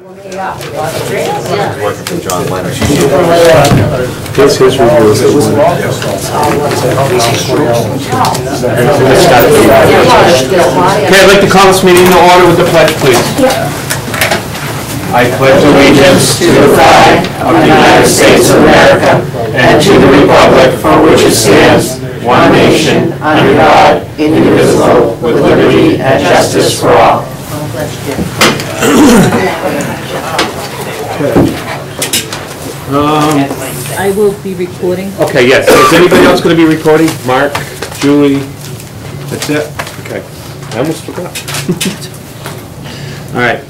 Working for John Leonard. Here's his review. Okay, I'd like to call this meeting to order with the pledge, please. I pledge allegiance to the flag of the United States of America and to the republic for which it stands, one nation, under God, indivisible, with liberty and justice for all. I will be recording. Okay, yes. Is anybody else going to be recording? Mark, Julie, that's it? Okay. I almost forgot. All right.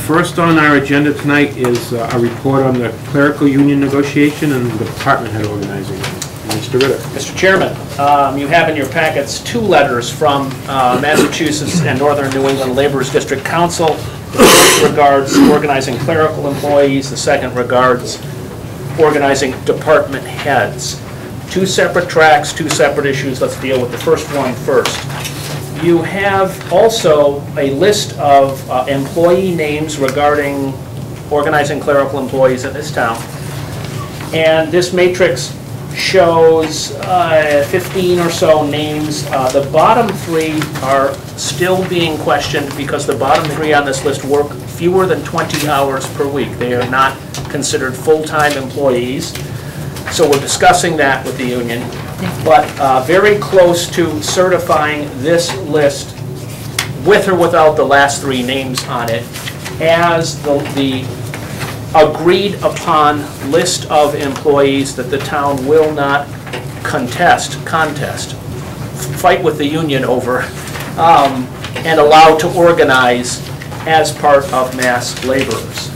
First on our agenda tonight is a report on the clerical union negotiation and the department head organizing. Mr. Ritter. Mr. Chairman, you have in your packets 2 letters from Massachusetts and Northern New England Laborers District Council. The first regards organizing clerical employees, the second regards organizing department heads. 2 separate tracks, 2 separate issues. Let's deal with the first one first. You have also a list of employee names regarding organizing clerical employees in this town. And this matrix shows 15 or so names. The bottom 3 are still being questioned because the bottom 3 on this list work fewer than 20 hours per week. They are not considered full-time employees. So we're discussing that with the union, but very close to certifying this list with or without the last 3 names on it as the agreed upon list of employees that the town will not fight with the union over, and allow to organize as part of mass laborers.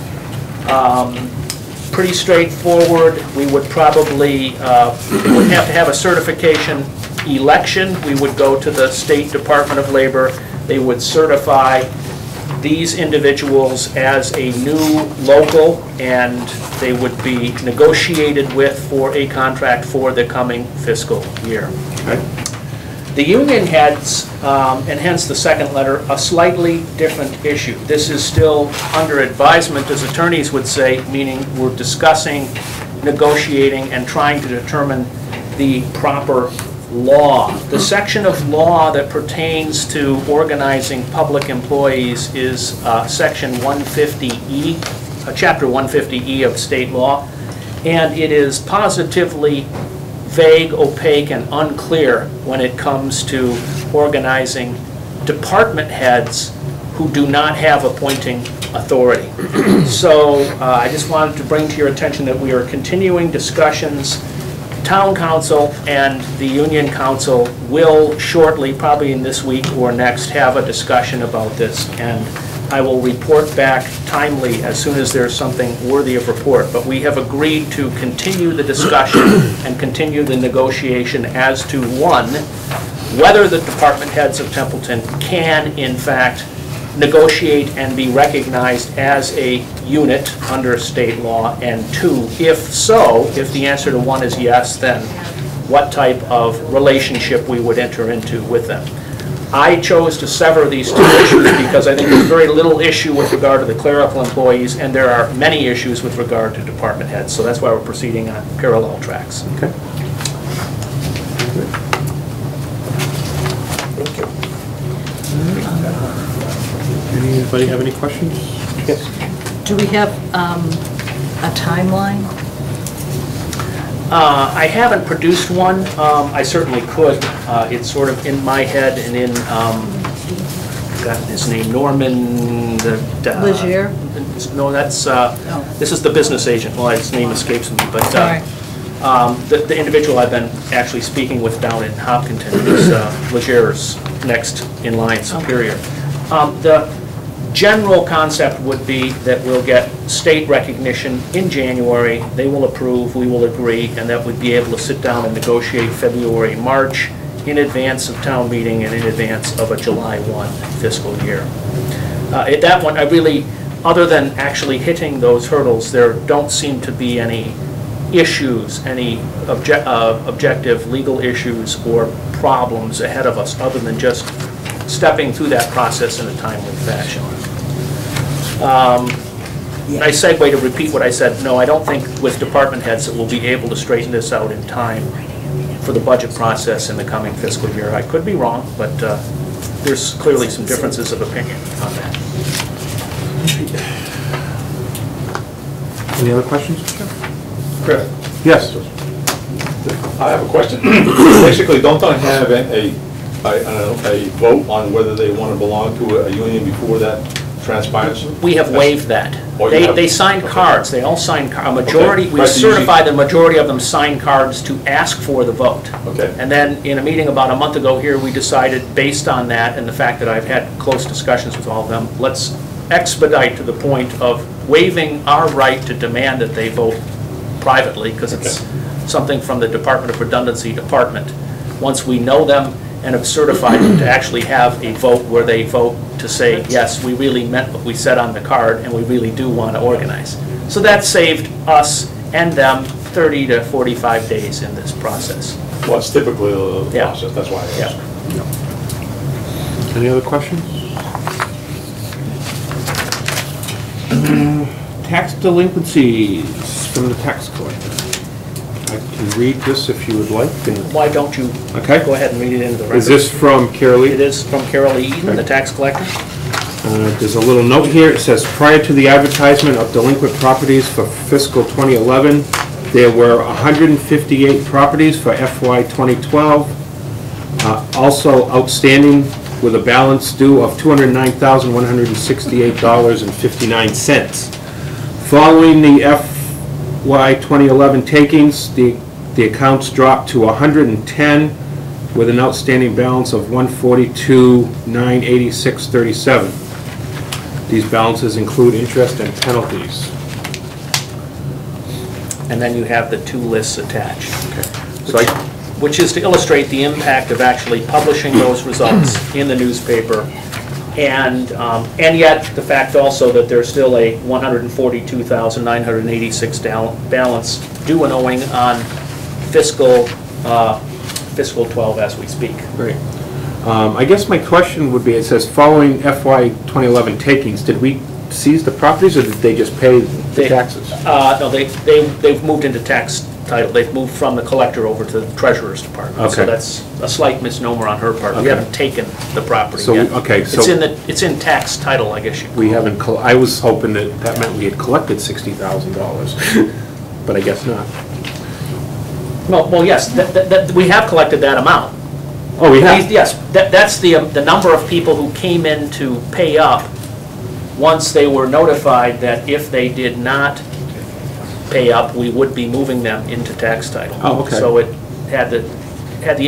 Pretty straightforward. We would probably would have to have a certification election. We would go to the State Department of Labor. They would certify these individuals as a new local, and they would be negotiated with for a contract for the coming fiscal year. Okay. The union heads, and hence the second letter, a slightly different issue. This is still under advisement, as attorneys would say, meaning we're discussing, negotiating, and trying to determine the proper law. The section of law that pertains to organizing public employees is section 150E, chapter 150E of state law, and it is positively vague, opaque, and unclear when it comes to organizing department heads who do not have appointing authority. So I just wanted to bring to your attention that we are continuing discussions. Town council and the union council will shortly, probably in this week or next, have a discussion about this, and I will report back timely as soon as there's something worthy of report. But we have agreed to continue the discussion and continue the negotiation as to, 1, whether the department heads of Templeton can, in fact, negotiate and be recognized as a unit under state law, and 2, if so, if the answer to 1 is yes, then what type of relationship we would enter into with them. I chose to sever these 2 issues because I think there's very little issue with regard to the clerical employees, and there are many issues with regard to department heads. So that's why we're proceeding on parallel tracks. Okay. Thank you. Anybody have any questions? Yes. Do we have a timeline? I haven't produced one. I certainly could. It's sort of in my head and in, got his name, Norman. Legier? No, that's, this is the business agent. Well, his name escapes me, but the individual I've been actually speaking with down in Hopkinton is Legier's next in line superior. The general concept would be that we'll get state recognition in January. They will approve, we will agree, and that we'd be able to sit down and negotiate February, March in advance of town meeting and in advance of a July 1 fiscal year. At that one, I really, other than actually hitting those hurdles, there don't seem to be any issues, any objective legal issues or problems ahead of us, other than just stepping through that process in a timely fashion. Nice segue to repeat what I said. No, I don't think with department heads that we'll be able to straighten this out in time for the budget process in the coming fiscal year. I could be wrong, but there's clearly some differences of opinion on that. Any other questions? Chris, Yes. I have a question. Basically, don't I have a vote on whether they want to belong to a union before that transpires? We have waived that. Oh, you have? They signed cards, they all signed, a majority, Okay. we Right, so you certified the majority of them signed cards to ask for the vote. Okay. And then in a meeting about a month ago here, we decided, based on that and the fact that I've had close discussions with all of them, let's expedite to the point of waiving our right to demand that they vote privately, because it's something from the Department of Redundancy Department. Once we know them and have certified them to actually have a vote where they vote to say, yes, we really meant what we said on the card and we really do want to organize. So that saved us and them 30 to 45 days in this process. Well, it's typically the Yeah. process, that's why I asked. Any other questions? Tax delinquencies from the tax collector. I can read this if you would like. Why don't you Okay. go ahead and read it into the record? Is this from Carol Lee? It is from Carol E. Eden, the tax collector. There's a little note here. It says, prior to the advertisement of delinquent properties for fiscal 2011, there were 158 properties for FY 2012. Also outstanding with a balance due of $209,168.59. Following the FY 2011 takings, the accounts dropped to 110 with an outstanding balance of $142,986.37. These balances include interest and penalties. And then you have the two lists attached. So Which is to illustrate the impact of actually publishing those results in the newspaper, and yet the fact also that there's still a $142,986 balance due and owing on fiscal 12 as we speak. Great. I guess my question would be, it says, following FY 2011 takings, did we seize the properties or did they just pay the taxes? No, they've moved into tax title. They've moved from the collector over to the treasurer's department. Okay. So that's a slight misnomer on her part. We Okay. haven't taken the property So, yet. okay, so- It's in tax title, I guess you We haven't, I was hoping that that meant we had collected $60,000, but I guess not. Well, yes, we have collected that amount. Oh, we have? Yes, that's the number of people who came in to pay up once they were notified that if they did not pay up, we would be moving them into tax title. Oh, okay. So it had the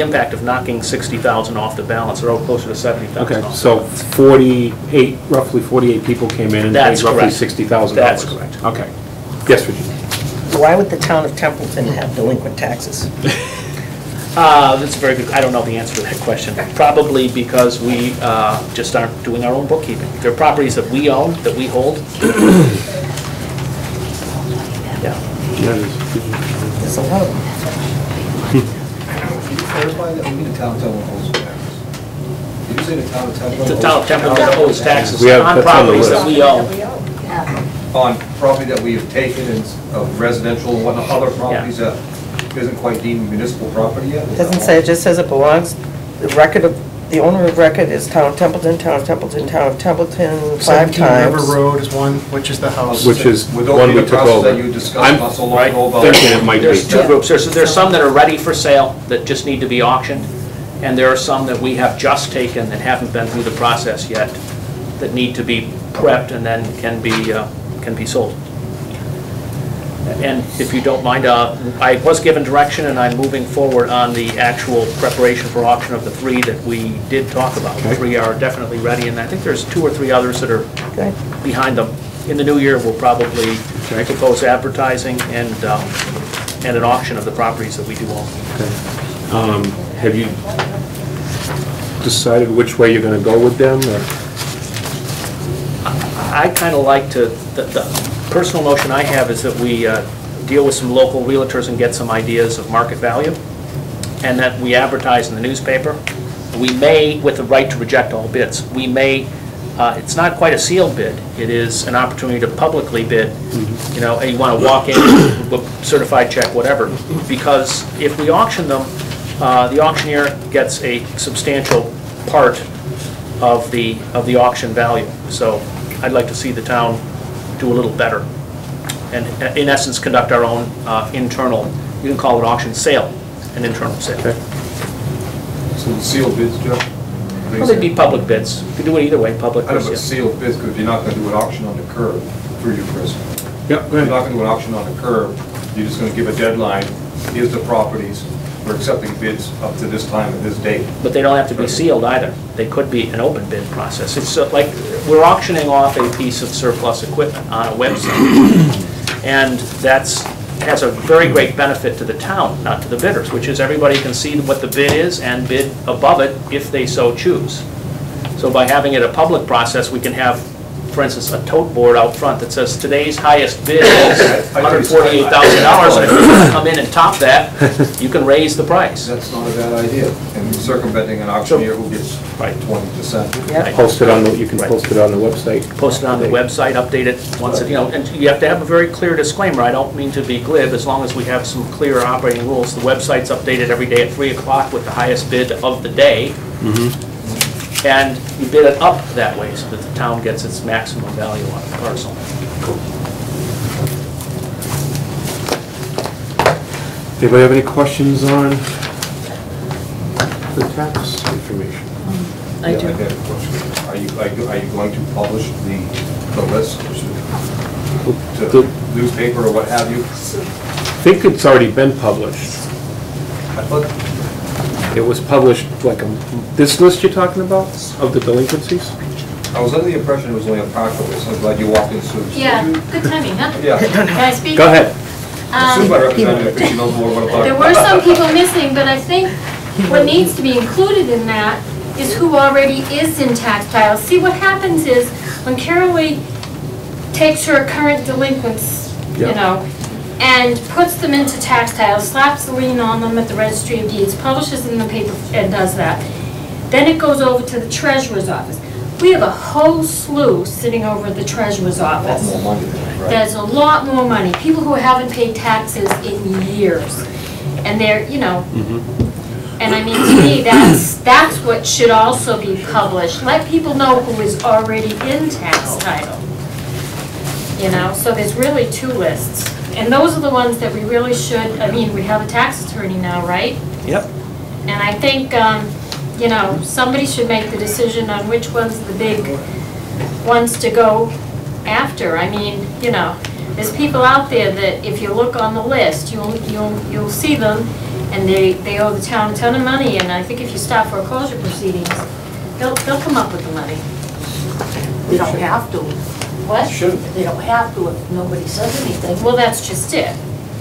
impact of knocking 60,000 off the balance, or closer to 70,000. Okay, so 48, roughly 48 people came in and paid That's roughly correct. $60,000? That's correct. Okay. Yes, Virginia? Why would the town of Templeton have delinquent taxes? That's very good. I don't know the answer to that question. Probably because we just aren't doing our own bookkeeping. They're properties that we own, that we hold. Yeah. There's a lot of them. Clarify that we mean the town of Templeton owes taxes. Did you say the town of Templeton? The town of Templeton owes taxes We have- on that's on the properties list. that we own. On property that we have taken and of residential and whatnot, other properties that isn't quite deemed municipal property yet? It doesn't say, it just says it belongs, the record of, the owner of record is town of Templeton, town of Templeton, town of Templeton, 5 17 River times. Road is one, which is the house. Which is Would one those we be the took process over. that you discussed I'm not so long Right. ago about? thinking it might be. There's two groups. There's some that are ready for sale that just need to be auctioned, and there are some that we have just taken that haven't been through the process yet, that need to be prepped and then can be sold. And if you don't mind, I was given direction and I'm moving forward on the actual preparation for auction of the 3 that we did talk about. The Okay. 3 are definitely ready, and I think there's 2 or 3 others that are Okay. behind them. In the new year, we'll probably Okay. propose advertising and an auction of the properties that we do own. Have you decided which way you're going to go with them? Or? I kind of like to, the personal notion I have is that we deal with some local realtors and get some ideas of market value, and that we advertise in the newspaper. We may, with the right to reject all bids, we may it's not quite a sealed bid. It is an opportunity to publicly bid, you know, and you want to walk in with certified check, whatever. Because if we auction them, the auctioneer gets a substantial part of the auction value. So I'd like to see the town do a little better and in essence conduct our own internal, you can call it auction sale, an internal sale. Okay. So the sealed bids, Jeff? Well, they'd be public bids. You could do it either way, public I know, bids. but Yeah. sealed bids, because you're not gonna do an auction on the curb, through you, Chris. Yep, go You're ahead. not gonna do an auction on the curb, you're just gonna give a deadline, here's the properties, we're accepting bids up to this time and this date. But they don't have to be sealed either. They could be an open bid process. It's like, we're auctioning off a piece of surplus equipment on a website. And has a very great benefit to the town, not to the bidders, which is everybody can see what the bid is and bid above it if they so choose. So by having it a public process, we can have, for instance, a tote board out front that says today's highest bid is $148,000, and if you want to come in and top that, you can raise the price. That's not a bad idea, and circumventing an auctioneer who gets Right. 20%. Right. Post it on the, you can Right. post it on the website. Post it on the website, update it once, you know, and you have to have a very clear disclaimer. I don't mean to be glib, as long as we have some clear operating rules. The website's updated every day at 3 o'clock with the highest bid of the day. And you bid it up that way so that the town gets its maximum value on the parcel. Anybody have any questions on the tax information? I Yeah, do. have a question. Are you going to publish the list to The- newspaper or what have you? I think it's already been published. I thought, It was published, like, this list you're talking about, of the delinquencies? I was under the impression it was only a partial list. I'm glad you walked in soon. Yeah, good timing, huh? Yeah. Can I speak? Go ahead. Assume my representative, because she knows more about it. There were some people missing, but I think what needs to be included in that is who already is in tax title. See, what happens is, when Carol Lee takes her current delinquents, you Yeah. know, and puts them into tax title, slaps the lien on them at the registry of deeds, publishes in the paper and does that, then it goes over to the treasurer's office. We have a whole slew sitting over at the treasurer's A lot office. more money than that, right? There's a lot more money, people who haven't paid taxes in years, and they're, you know, and I mean, to me, that's what should also be published. Let people know who is already in tax title, you know, so there's really two lists. And those are the ones that we really should, I mean, we have a tax attorney now, right? Yep. And I think, you know, somebody should make the decision on which one's the big ones to go after. I mean, you know, there's people out there that if you look on the list, you'll see them, and they owe the town a ton of money, and I think if you stop foreclosure proceedings, they'll come up with the money. They don't have to. What? Shouldn't. They don't have to if nobody says anything. Well, that's just it.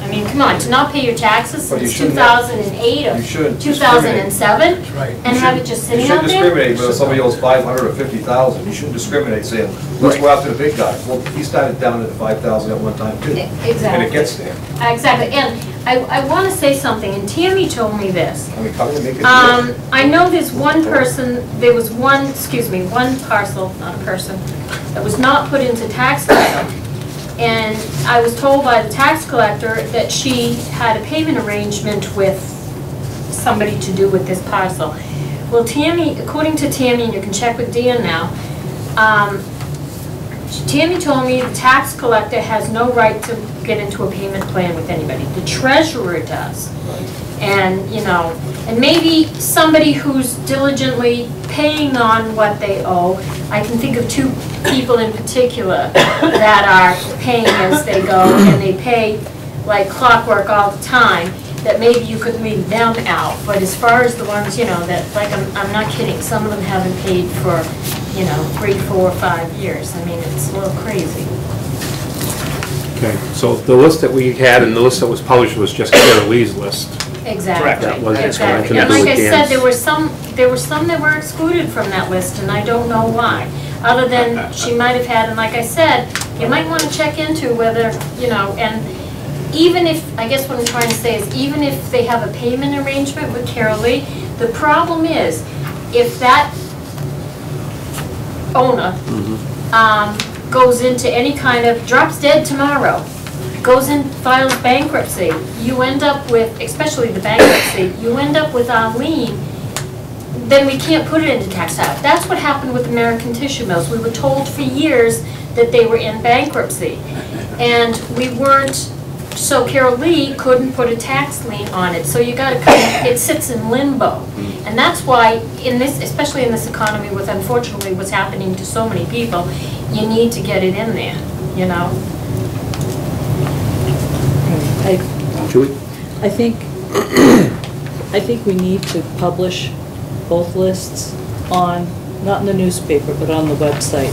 I mean, come on, to not pay your taxes But you since shouldn't 2008 or You should 2007, Right. and have it just sitting You out shouldn't there? discriminate, but if somebody owes 500 or 50,000, you shouldn't discriminate saying, let's go after the big guy. Well, he started down at 5,000 at one time too. Exactly. And it gets there. Exactly, and I want to say something, and Tammy told me this. I mean, come and make a deal. I know there's one person, there was one, one parcel, not a person, that was not put into tax title. And I was told by the tax collector that she had a payment arrangement with somebody to do with this parcel. Well, Tammy, according to Tammy, and you can check with Dan now, Tammy told me the tax collector has no right to get into a payment plan with anybody. The treasurer does. And, you know, and maybe somebody who's diligently paying on what they owe. I can think of two people in particular that are paying as they go, and they pay like clockwork all the time, that maybe you could leave them out. But as far as the ones, you know, that, like, I'm not kidding, some of them haven't paid for, you know, 3, 4, 5 years. I mean, it's a little crazy. Okay, so the list that we had and the list that was published was just Carol Lee's list. Exactly. Correct. That wasn't Exactly. connected And with like I said, Dan's. there were some that were excluded from that list, and I don't know why. Other than she might have had, and like I said, you might want to check into whether, you know, and even if, I guess what I'm trying to say is, even if they have a payment arrangement with Carol Lee, the problem is, if that owner goes into any kind of, drops dead tomorrow, goes in, files bankruptcy, you end up with, especially the bankruptcy, you end up with a lien, then we can't put it into tax title. That's what happened with American Tissue Mills. We were told for years that they were in bankruptcy. And we weren't, so Carol Lee couldn't put a tax lien on it. So you gotta it sits in limbo. And that's why in this, especially in this economy with unfortunately what's happening to so many people, you need to get it in there, you know? Julie? I think we need to publish both lists on, not in the newspaper, but on the website.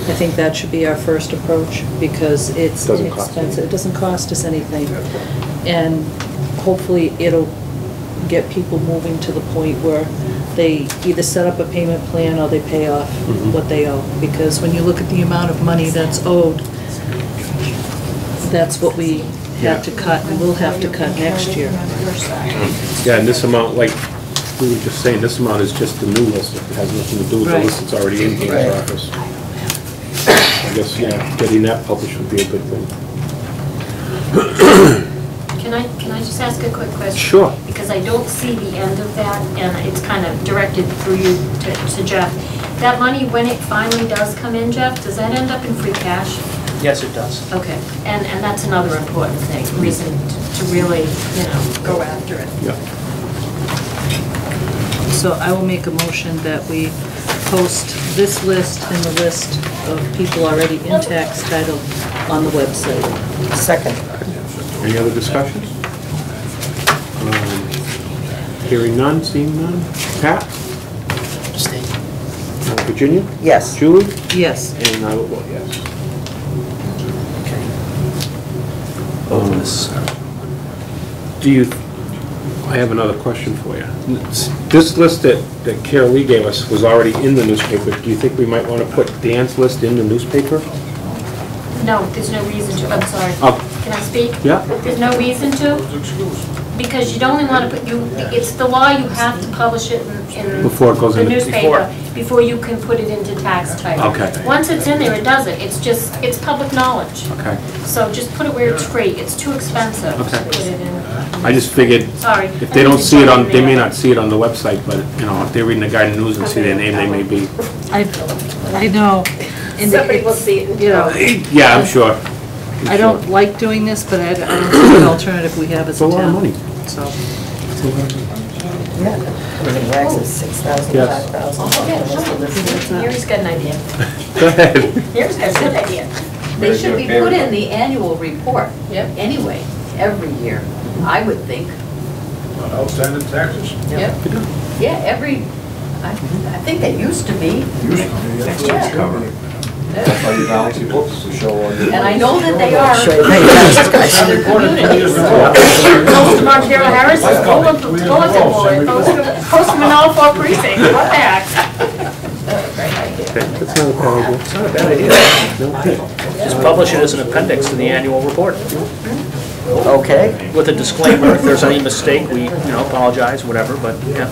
I think that should be our first approach because it's Doesn't cost inexpensive. It doesn't cost us anything. And hopefully it'll get people moving to the point where they either set up a payment plan or they pay off what they owe. Because when you look at the amount of money that's owed, that's what we have to cut and we'll have to cut next year. Yeah, and this amount, like we were just saying, this amount is just the new list. It has nothing to do with the Right. list that's already in Dean's office. I guess, yeah, getting that published would be a good thing. Can I just ask a quick question? Sure. Because I don't see the end of that, and it's kind of directed through you to Jeff. That money, when it finally does come in, Jeff, does that end up in free cash? Yes, it does. Okay, and that's another important thing, reason to really, you know, go after it. Yeah. So I will make a motion that we post this list and the list of people already in tax title on the website. Second. Any other discussions? Hearing none, seeing none. Pat? Virginia? Yes. Julie? Yes. And I will vote yes. Do you, I have another question for you. This list that Carol Lee gave us was already in the newspaper. Do you think we might want to put Dan's list in the newspaper? No, there's no reason to, I'm sorry. Oh. Can I speak? Yeah. There's no reason to? Because you don't only want to put, it's the law, you have to publish it in Before it goes the in the- newspaper, before you can put it into tax title. Okay. Once it's in there, it does it. It's just, it's public knowledge. Okay. So just put it where it's free. It's too expensive to Okay. put it in. I just figured, Sorry. if they don't see it on, they may not see it on the website, but, you know, if they're reading the Garden News and see their name, they may be, I know. And Somebody will see it. You know, yeah, I'm sure. I don't like doing this, but I don't see an alternative we have as It's a a lot of town. money. So, Yeah. Everything rags is 6,000, Yes. 5,000. Mary's got an idea. Go ahead. Mary's got a good idea. They should be put in the annual report. Yep. Anyway, every year, I would think. Outstanding taxes? Yep. Yeah, I think they used to be. Cover. That's why you balance your books to show all your. And I know that they are. Show you pay taxes. Other communities. Post them on Carol Harris, bulletin board, post them in all 4 precincts, what the heck? That's not a bad idea. It's not a bad idea. Just publish it as an appendix to the annual report. Okay. With a disclaimer, if there's any mistake, we, apologize, whatever, but, yeah.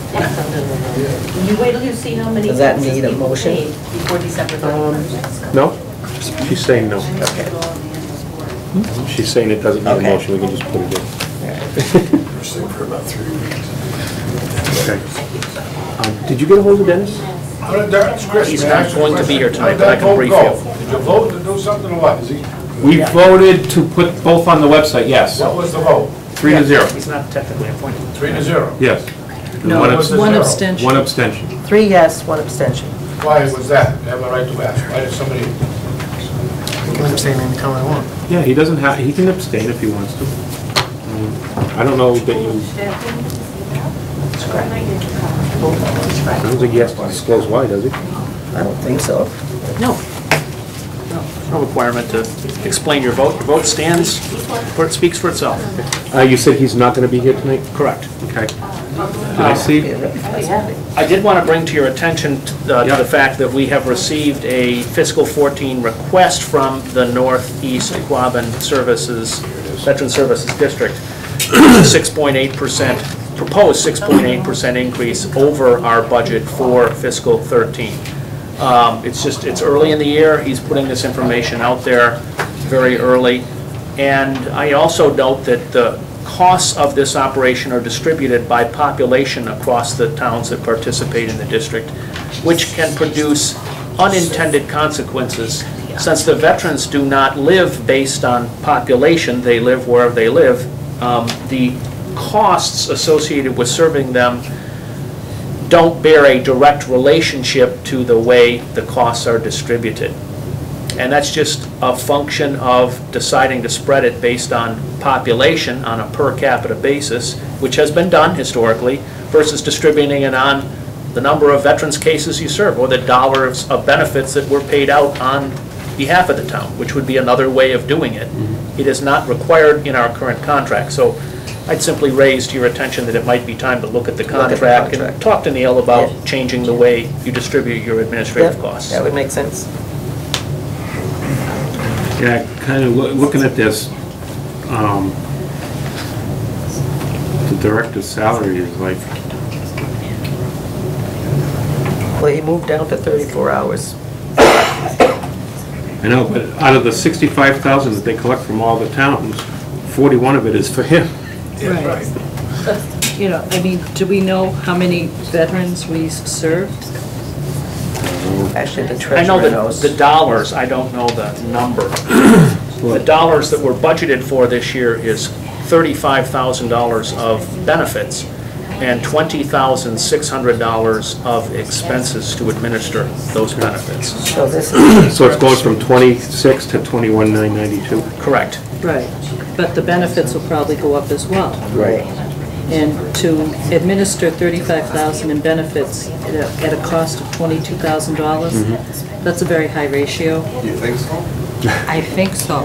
You wait till you see how many Does that taxes need a people motion? paid before December 31st. No? She's saying no. She's saying it doesn't need a Okay. motion, we can just put it in. For about 3 weeks. Okay. Did you get a hold of Dennis? He's not going to be here tonight, but I can brief you. Did you vote to do something or what? We voted to put both on the website, yes. What was the vote? 3-0. He's not technically appointed. 3-0. Yes. no, One it's abs- one zero. abstention. One abstention. 3 yes, 1 abstention. Why was that? I have a right to ask. Why did somebody? You can abstain anytime I want. Yeah, he doesn't have, he can abstain if he wants to. I don't know that you, I don't think he has to disclose why, does he? I don't think so. No. No requirement to explain your vote. Your vote stands, for it speaks for itself. You said he's not gonna be here tonight? Correct. Okay. Did I see? I did want to bring to your attention to Yeah. the fact that we have received a fiscal 14 request from the Northeast Quabbin Services, Veteran Services District, 6.8%, proposed 6.8% increase over our budget for fiscal 13. It's early in the year. He's putting this information out there very early. And I also note that the costs of this operation are distributed by population across the towns that participate in the district, which can produce unintended consequences. Since the veterans do not live based on population, they live wherever they live, the costs associated with serving them don't bear a direct relationship to the way the costs are distributed. And that's just a function of deciding to spread it based on population on a per capita basis, which has been done historically, versus distributing it on the number of veterans cases you serve, or the dollars of benefits that were paid out on behalf of the town, which would be another way of doing it. It is not required in our current contract. So I'd simply raise to your attention that it might be time to look at the contract and talk to Neil about changing the way you distribute your administrative costs. That would make sense. Yeah, kind of looking at this, the director's salary is like, Well, he moved down to 34 hours. I know, but out of the 65,000 that they collect from all the towns, 41 of it is for him. Right. You know, I mean, do we know how many veterans we served? Actually, the I treasurer know knows. the dollars, I don't know the number. The dollars that were budgeted for this year is $35,000 of benefits and $20,600 of expenses to administer those benefits. So this is. So it's going from 26 to 21,992. Correct. Right. But the benefits will probably go up as well. Right. And to administer $35,000 in benefits at a cost of $22,000, that's a very high ratio. Do you think so? I think so.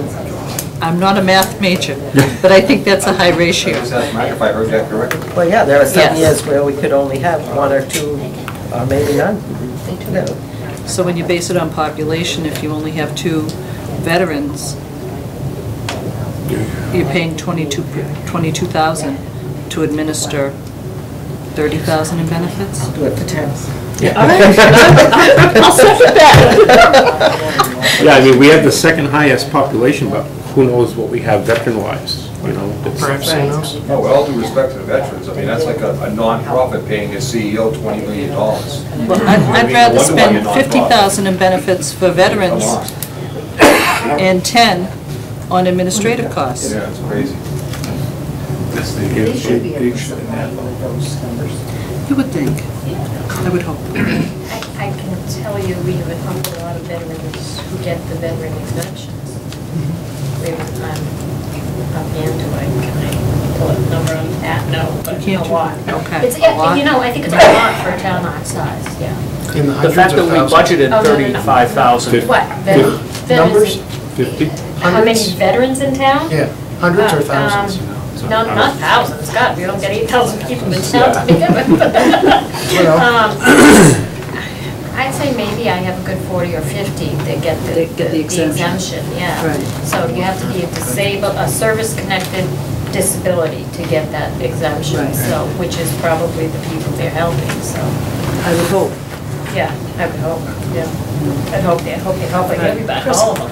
I'm not a math major, but I think that's a high ratio. Does that matter if I heard that correctly? Well, yeah, there are some Yes. years where we could only have one or two, or maybe none. No. So when you base it on population, if you only have 2 veterans, you're paying $22,000 to administer $30,000 in benefits? Do it for 10. All right. I'll second that. Yeah, I mean, we have the second highest population, but who knows what we have veteran-wise, you know? it's- Perhaps who knows? No, with all due respect to the veterans, I mean, that's like a non-profit paying his CEO $20 million. Well, I'd rather spend $50,000 in benefits for veterans Come on. and 10 on administrative costs. Yeah, it's crazy. They should be able to supply those numbers. You would think. I would hope. I can tell you, we have a lot of veterans who get the veteran exemptions. We have, up into it, can I pull up the number on that? No, but Can't a you? lot. Okay. It's, A lot? you know, I think it's a lot for a town our size, yeah. In the The hundreds fact that of we thousands. budgeted Oh, no, no, no. 35,000. What, veterans? Numbers? 50? How many Hundreds? veterans in town? Yeah, hundreds or thousands. Not thousands, God, we don't get 8,000 people in town to begin with. Well, I'd say maybe I have a good 40 or 50 that get They get the exemption. yeah. Right. So you have to be a service-connected disability to get that exemption, Right. so, which is probably the people they're helping, so, I would hope. yeah, I would hope, yeah. I'd hope they're helping everybody, all of them.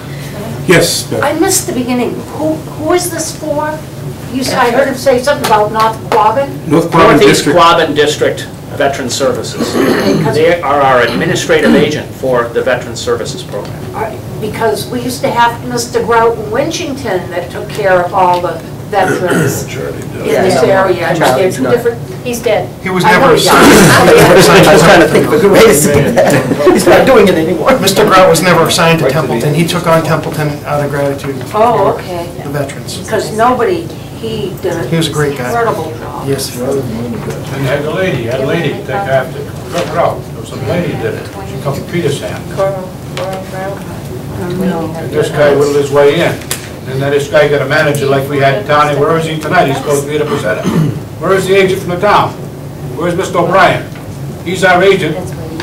Yes, Beth. I missed the beginning. Who is this for? I heard him say something about North Quabbin. North Quabbin Northeast District. Quabbin District Veteran Services. They are our administrative agent for the Veteran Services Program. Because we used to have Mr. Grout in Winchington that took care of all the veterans in this area. They're two different, He's dead. he was I know never he assigned. I was trying to think of a good way to say that. He's not doing it anymore. Mr. Grout was never assigned to Templeton. He took on Templeton out of gratitude Oh, okay. for the veterans. Because nobody, he did an He was a great guy. incredible job. Yes. And you had a lady take after, took her out. There was some lady did it. She come from Peterson. And this guy whittled his way in. And then this guy got a manager like we had in town. And where is he tonight? He's supposed to be the presenter. Where is the agent from the town? Where's Mr. O'Brien? He's our agent.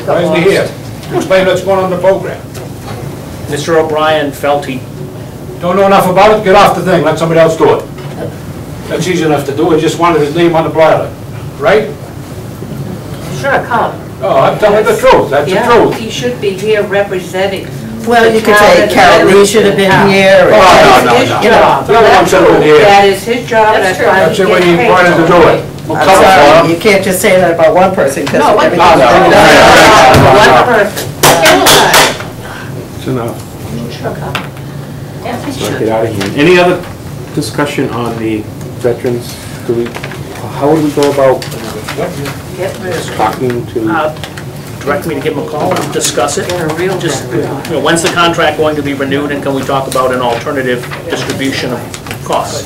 Why isn't he here? To explain what's going on in the program. Mr. O'Brien felt he Don't know enough about it? Get off the thing. Let somebody else do it. That's easy enough to do. He just wanted his name on the ballot, right? Should have come. Oh, I'm telling the truth, that's the Yeah, truth. he should be here representing. Well, you could say Carol Lee should have been here. or- Oh, no, That's his no. job. No one That's should have been true. here. That is his job, That's that's true. why he That's the way gets he paid. wanted to do it. I'm sorry, you can't just say that about one person, because No, everything. no, no. One person. It's enough. Yeah, Let's get out of here. Any other discussion on the veterans? Do we, how would we go about talking to? Direct me to give them a call and discuss it. They're a real Just, veteran. you know, when's the contract going to be renewed, and can we talk about an alternative distribution of costs?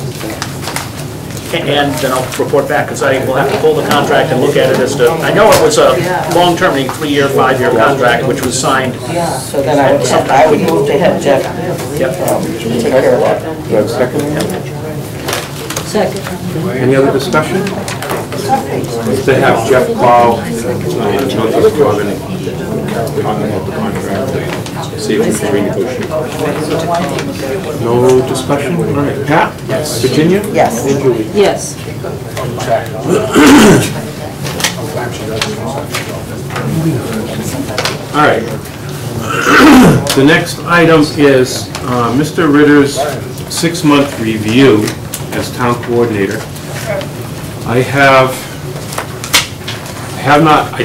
And then I'll report back, because I will have to pull the contract and look at it as to, I know it was a long-term, 3-year, 5-year contract, which was signed. So then I would move to have Jeff take care of that. Do I have a second? Second. Any other discussion? To have Jeff call, notice to have any, on the contract, see if we can renegotiate. No discussion? All right, Pat? Yes. Virginia? Yes. And Julie? Yes. All right. The next item is Mr. Ritter's 6-month review as town coordinator. I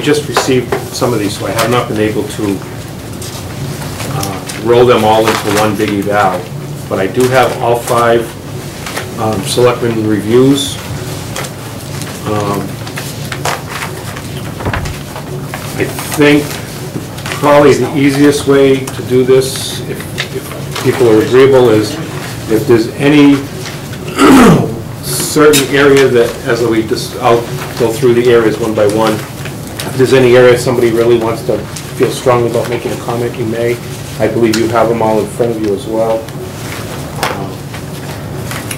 just received some of these, so I have not been able to roll them all into one big eval, but I do have all 5 selectmen reviews. I think probably the easiest way to do this, if people are agreeable, is if there's any certain area that, as we just, I'll go through the areas one by one. If there's any area somebody really wants to feel strongly about making a comment, you may. I believe you have them all in front of you as well.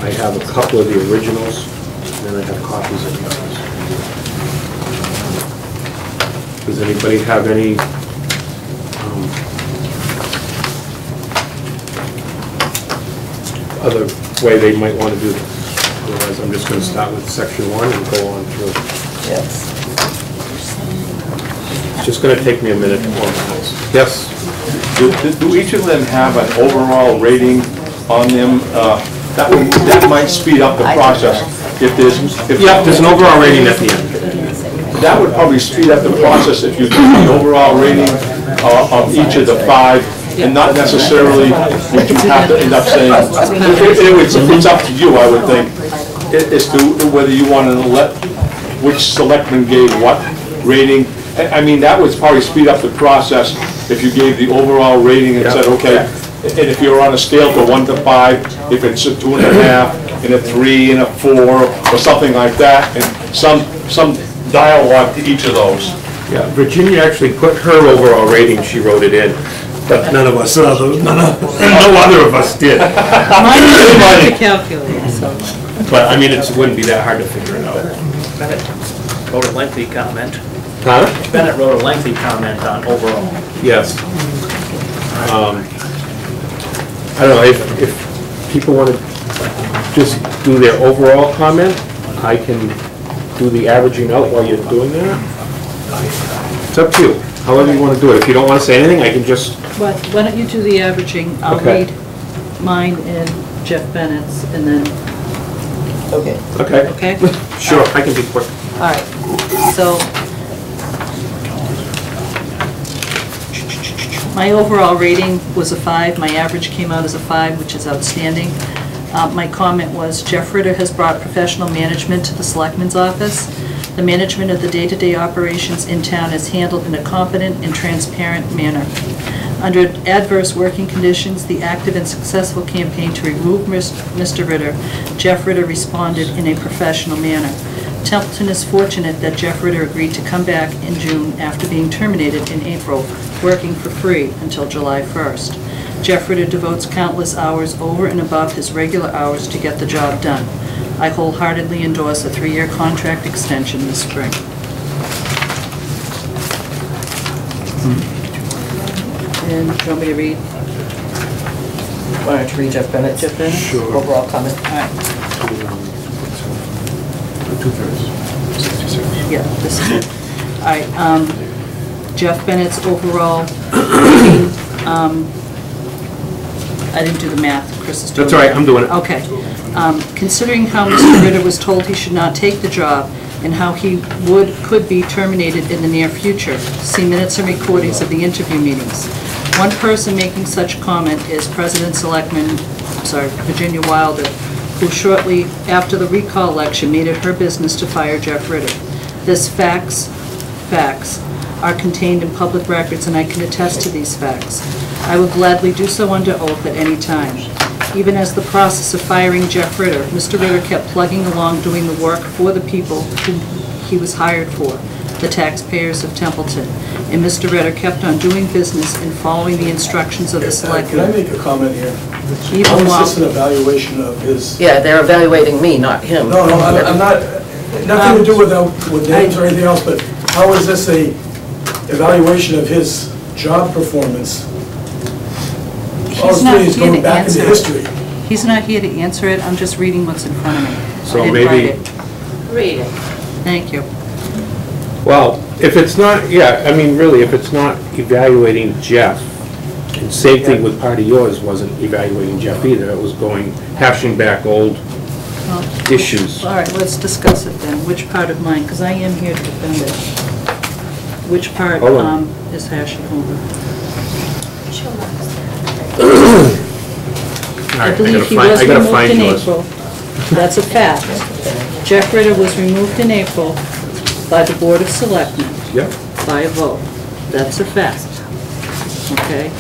I have a couple of the originals, and then I have copies of the others. Does anybody have any other way they might want to do this? Otherwise, I'm just going to start with section 1 and go on through. Yes. It's just going to take me a minute to organize. Yes? Do each of them have an overall rating on them? That might speed up the process. If there's an overall rating at the end. That would probably speed up the process if you do the overall rating of each of the 5, and not necessarily what you have to end up saying. It's up to you, I would think, as to whether you want to let which selectman gave what rating. I mean, that would probably speed up the process if you gave the overall rating and said, okay, and if you're on a scale to 1 to 5, if it's a 2.5 and a 3 and a 4 or something like that, and some dialogue to each of those. Yeah, Virginia actually put her overall rating, she wrote it in, but none of us, no other of us did. Mine is hard to calculate, so. But, I mean, it wouldn't be that hard to figure it out. Bennett wrote a lengthy comment. Huh? Bennett wrote a lengthy comment on overall. Yes. I don't know, if people want to just do their overall comment, I can do the averaging out while you're doing that. It's up to you, however you want to do it. If you don't want to say anything, I can just... Why don't you do the averaging? I'll Okay. read mine and Jeff Bennett's, and then, Okay. Okay. okay? Sure, I can be quick. All right, so my overall rating was a 5. My average came out as a 5, which is outstanding. My comment was, Jeff Ritter has brought professional management to the Selectman's office. The management of the day-to-day operations in town is handled in a competent and transparent manner. Under adverse working conditions, the active and successful campaign to remove Mr. Ritter, Jeff Ritter responded in a professional manner. Templeton is fortunate that Jeff Ritter agreed to come back in June after being terminated in April, working for free until July 1st. Jeff Ritter devotes countless hours over and above his regular hours to get the job done. I wholeheartedly endorse a 3-year contract extension this spring. And do you want me to read? Why don't you read Jeff Bennett? Jeff Bennett? Sure. Overall comment. All right. 2/3. Yeah, this is it. All right, Jeff Bennett's overall rating, I didn't do the math, Chris is doing it. That's all right, I'm doing it. Okay. Considering how Mr. Ritter was told he should not take the job and how he could be terminated in the near future, see minutes and recordings of the interview meetings. One person making such comment is Virginia Wilder, who shortly after the recall election made it her business to fire Jeff Ritter. This facts are contained in public records, and I can attest to these facts. I would gladly do so under oath at any time. Even as the process of firing Jeff Ritter, Mr. Ritter kept plugging along doing the work for the people who he was hired for, the taxpayers of Templeton. And Mr. Ritter kept on doing business and following the instructions of the selectmen. Can I make a comment here? Even How while- is this an evaluation of his? Yeah, they're evaluating me, not him. No, I'm not, nothing to do with names or anything else, but how is this a evaluation of his job performance? All He's it's not doing is here going to back into answer history. it. He's not here to answer it, I'm just reading what's in front of me. So I didn't maybe- write it. Read it. Thank you. Well, if it's not, yeah, I mean, really, if it's not evaluating Jeff, and same thing with part of yours wasn't evaluating Jeff either, it was hashing back old Well, issues. all right, let's discuss it then. Which part of mine, because I am here to defend it. Which part Hold on. is hashing over? All right, I I believe he gotta was removed find in yours. April. That's a fact. Jeff Ritter was removed in April by the Board of Selectmen Yep. by a vote. That's a fact. Okay?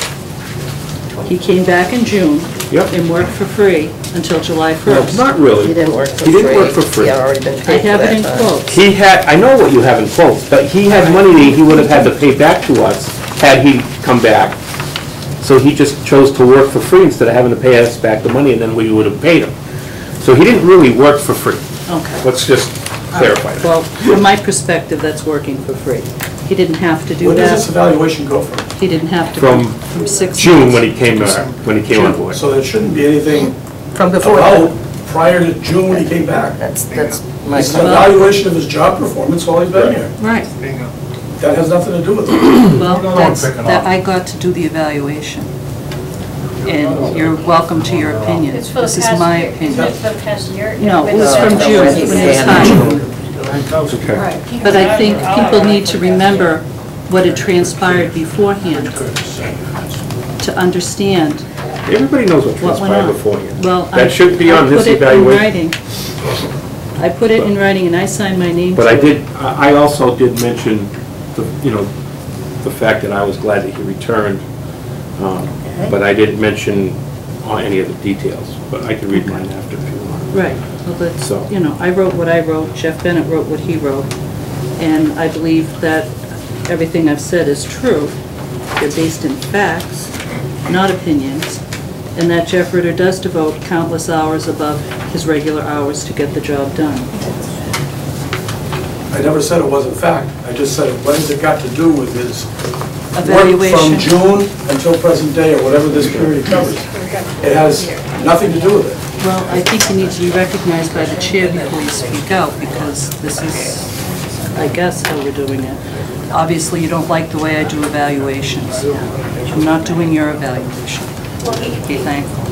He came back in June Yep. and worked for free until July Well, 1st. not really. He didn't work for free. He didn't work for free. He had already been I paid for have it that in time. quotes. He had, I know what you have in quotes, but he had money that he would have had to pay back to us had he come back. So he just chose to work for free instead of having to pay us back the money, and then we would have paid him. So he didn't really work for free. Okay. Let's just clarify that. Well, from my perspective, that's working for free. He didn't have to do Where does this that. evaluation go from? He didn't have to. From From 6 June, months. when he came on board. So there shouldn't be anything From before about that. prior to June when he came back. That's my It's an comment. evaluation of his job performance while he's been here. Right. That has nothing to do with it. Well, No, that's, picking that up. I got to do the evaluation. And you're welcome to your opinion. It's for the This is past my year. opinion. It's for the past year. No, it was No, from no, June, when he when he was began hired. Okay. But I think people need to remember what had transpired beforehand to understand Everybody knows what what went transpired on. beforehand. Well, That shouldn't be on this I put it in evaluation. writing. I put it in writing and I signed my name to But it. I also did mention, the fact that I was glad that he returned, but I didn't mention any of the details, but I can read mine after if you want. Right, well, that's, So- I wrote what I wrote, Jeff Bennett wrote what he wrote, and I believe that everything I've said is true. They're based in facts, not opinions, and that Jeff Ritter does devote countless hours above his regular hours to get the job done. I never said it wasn't fact. I just said, what has it got to do with his work Evaluation. from June until present day, or whatever this period covers? It has nothing to do with it. Well, I think you need to be recognized by the chair before you speak out, because this is, I guess, how we're doing it. Obviously, you don't like the way I do evaluations. I'm not doing your evaluation. Be thankful.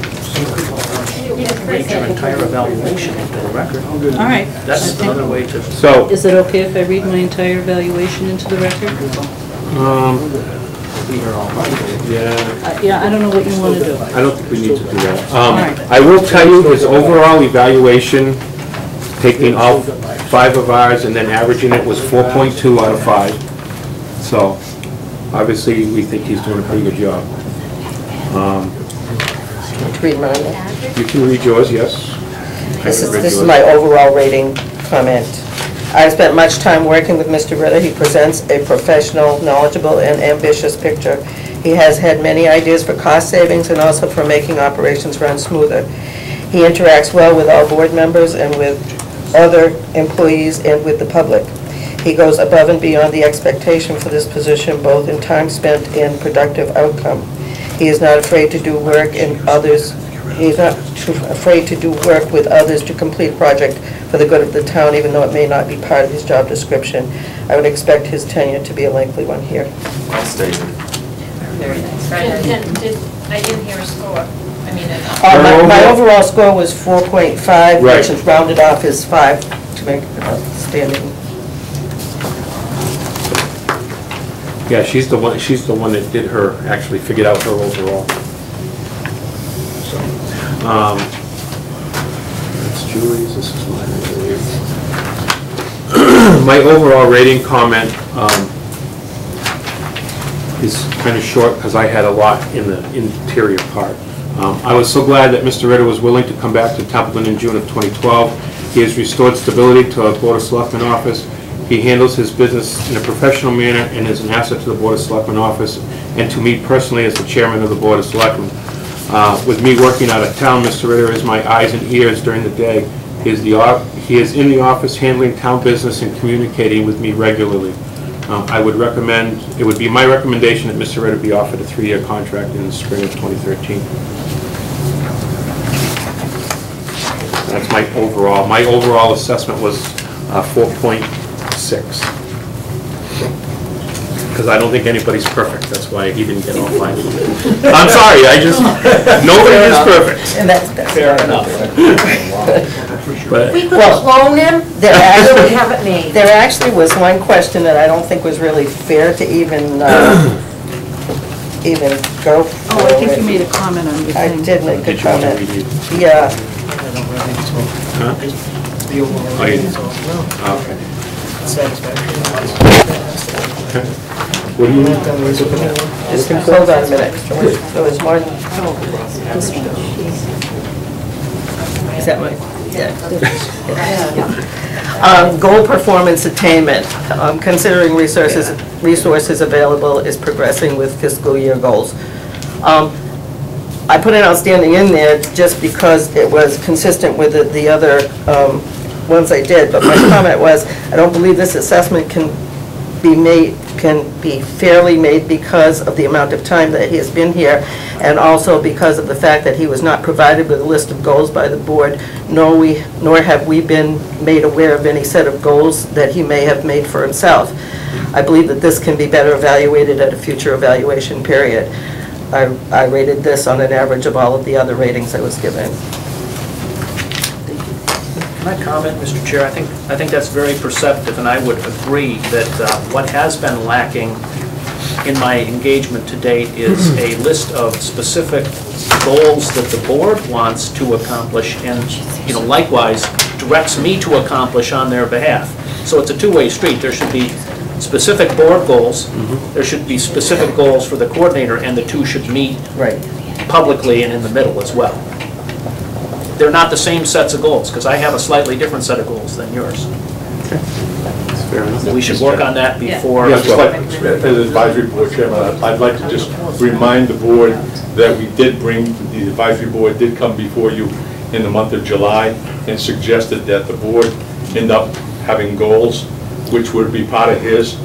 Read your entire evaluation into the record. All right. That's I think- another way to. So, Is it okay if I read my entire evaluation into the record? yeah, Yeah, I don't know what you want to do. I don't think we need to do that. right. I will tell you, his overall evaluation, taking all 5 of ours and then averaging it, was 4.2 out of 5. So, obviously, we think he's doing a pretty good job. Read mine. You can read yours, yes? This I read is yours. my overall rating comment. I spent much time working with Mr. Ritter. He presents a professional, knowledgeable, and ambitious picture. He has had many ideas for cost savings and also for making operations run smoother. He interacts well with all board members and with other employees and with the public. He goes above and beyond the expectation for this position, both in time spent and productive outcome. He is not afraid to do work and others. He is not afraid to do work with others to complete project for the good of the town, even though it may not be part of his job description. I would expect his tenure to be a lengthy one here. I'll stay. Very nice. I didn't hear a score. I mean, My overall score was 4.5, Right. which is rounded off as 5 to make it outstanding. Yeah, she's the one that did her, actually figured out her overall. So, that's Julie's, this is mine, I believe. My overall rating comment is kind of short because I had a lot in the interior part. I was so glad that Mr. Ritter was willing to come back to Templeton in June of 2012. He has restored stability to our Board of Selectmen office. He handles his business in a professional manner and is an asset to the Board of Selectmen office and to me personally as the chairman of the Board of Selectmen. With me working out of town, Mr. Ritter is my eyes and ears during the day. He is in the office handling town business and communicating with me regularly. I would recommend, it would be my recommendation that Mr. Ritter be offered a 3-year contract in the spring of 2013. That's my overall. My overall assessment was 4.6. Because I don't think anybody's perfect. That's why he didn't get all 5 of them. I'm sorry, nobody is perfect. And that's Fair enough. If we could Well, clone him, there we actually, have it made. there actually was one question that I don't think was really fair to even go Oh, I think you made a comment on your I thing. did make a Did you want to comment. read it? Yeah, Huh? The overall Oh, you rating did. is also Okay. satisfactory. What do you need? just hold on a minute. There was one. Is that right? Yeah. Goal performance attainment, considering resources available is progressing with fiscal year goals. I put an outstanding in there just because it was consistent with the other ones I did, but my comment was, I don't believe this assessment can be fairly made because of the amount of time that he has been here, and also because of the fact that he was not provided with a list of goals by the board, nor have we been made aware of any set of goals that he may have made for himself. I believe that this can be better evaluated at a future evaluation period. I rated this on an average of all of the other ratings I was given. Can I comment, Mr. Chair? I think that's very perceptive, and I would agree that what has been lacking in my engagement to date is a list of specific goals that the board wants to accomplish and, likewise directs me to accomplish on their behalf. So it's a two-way street. There should be specific board goals, there should be specific goals for the coordinator, and the two should meet publicly and in the middle as well. They're not the same sets of goals, because I have a slightly different set of goals than yours. Fair enough. We should work on that before. Yeah, just like, as advisory board chairman, I'd like to just remind the board that we did the advisory board did come before you in the month of July and suggested that the board end up having goals, which would be part of his.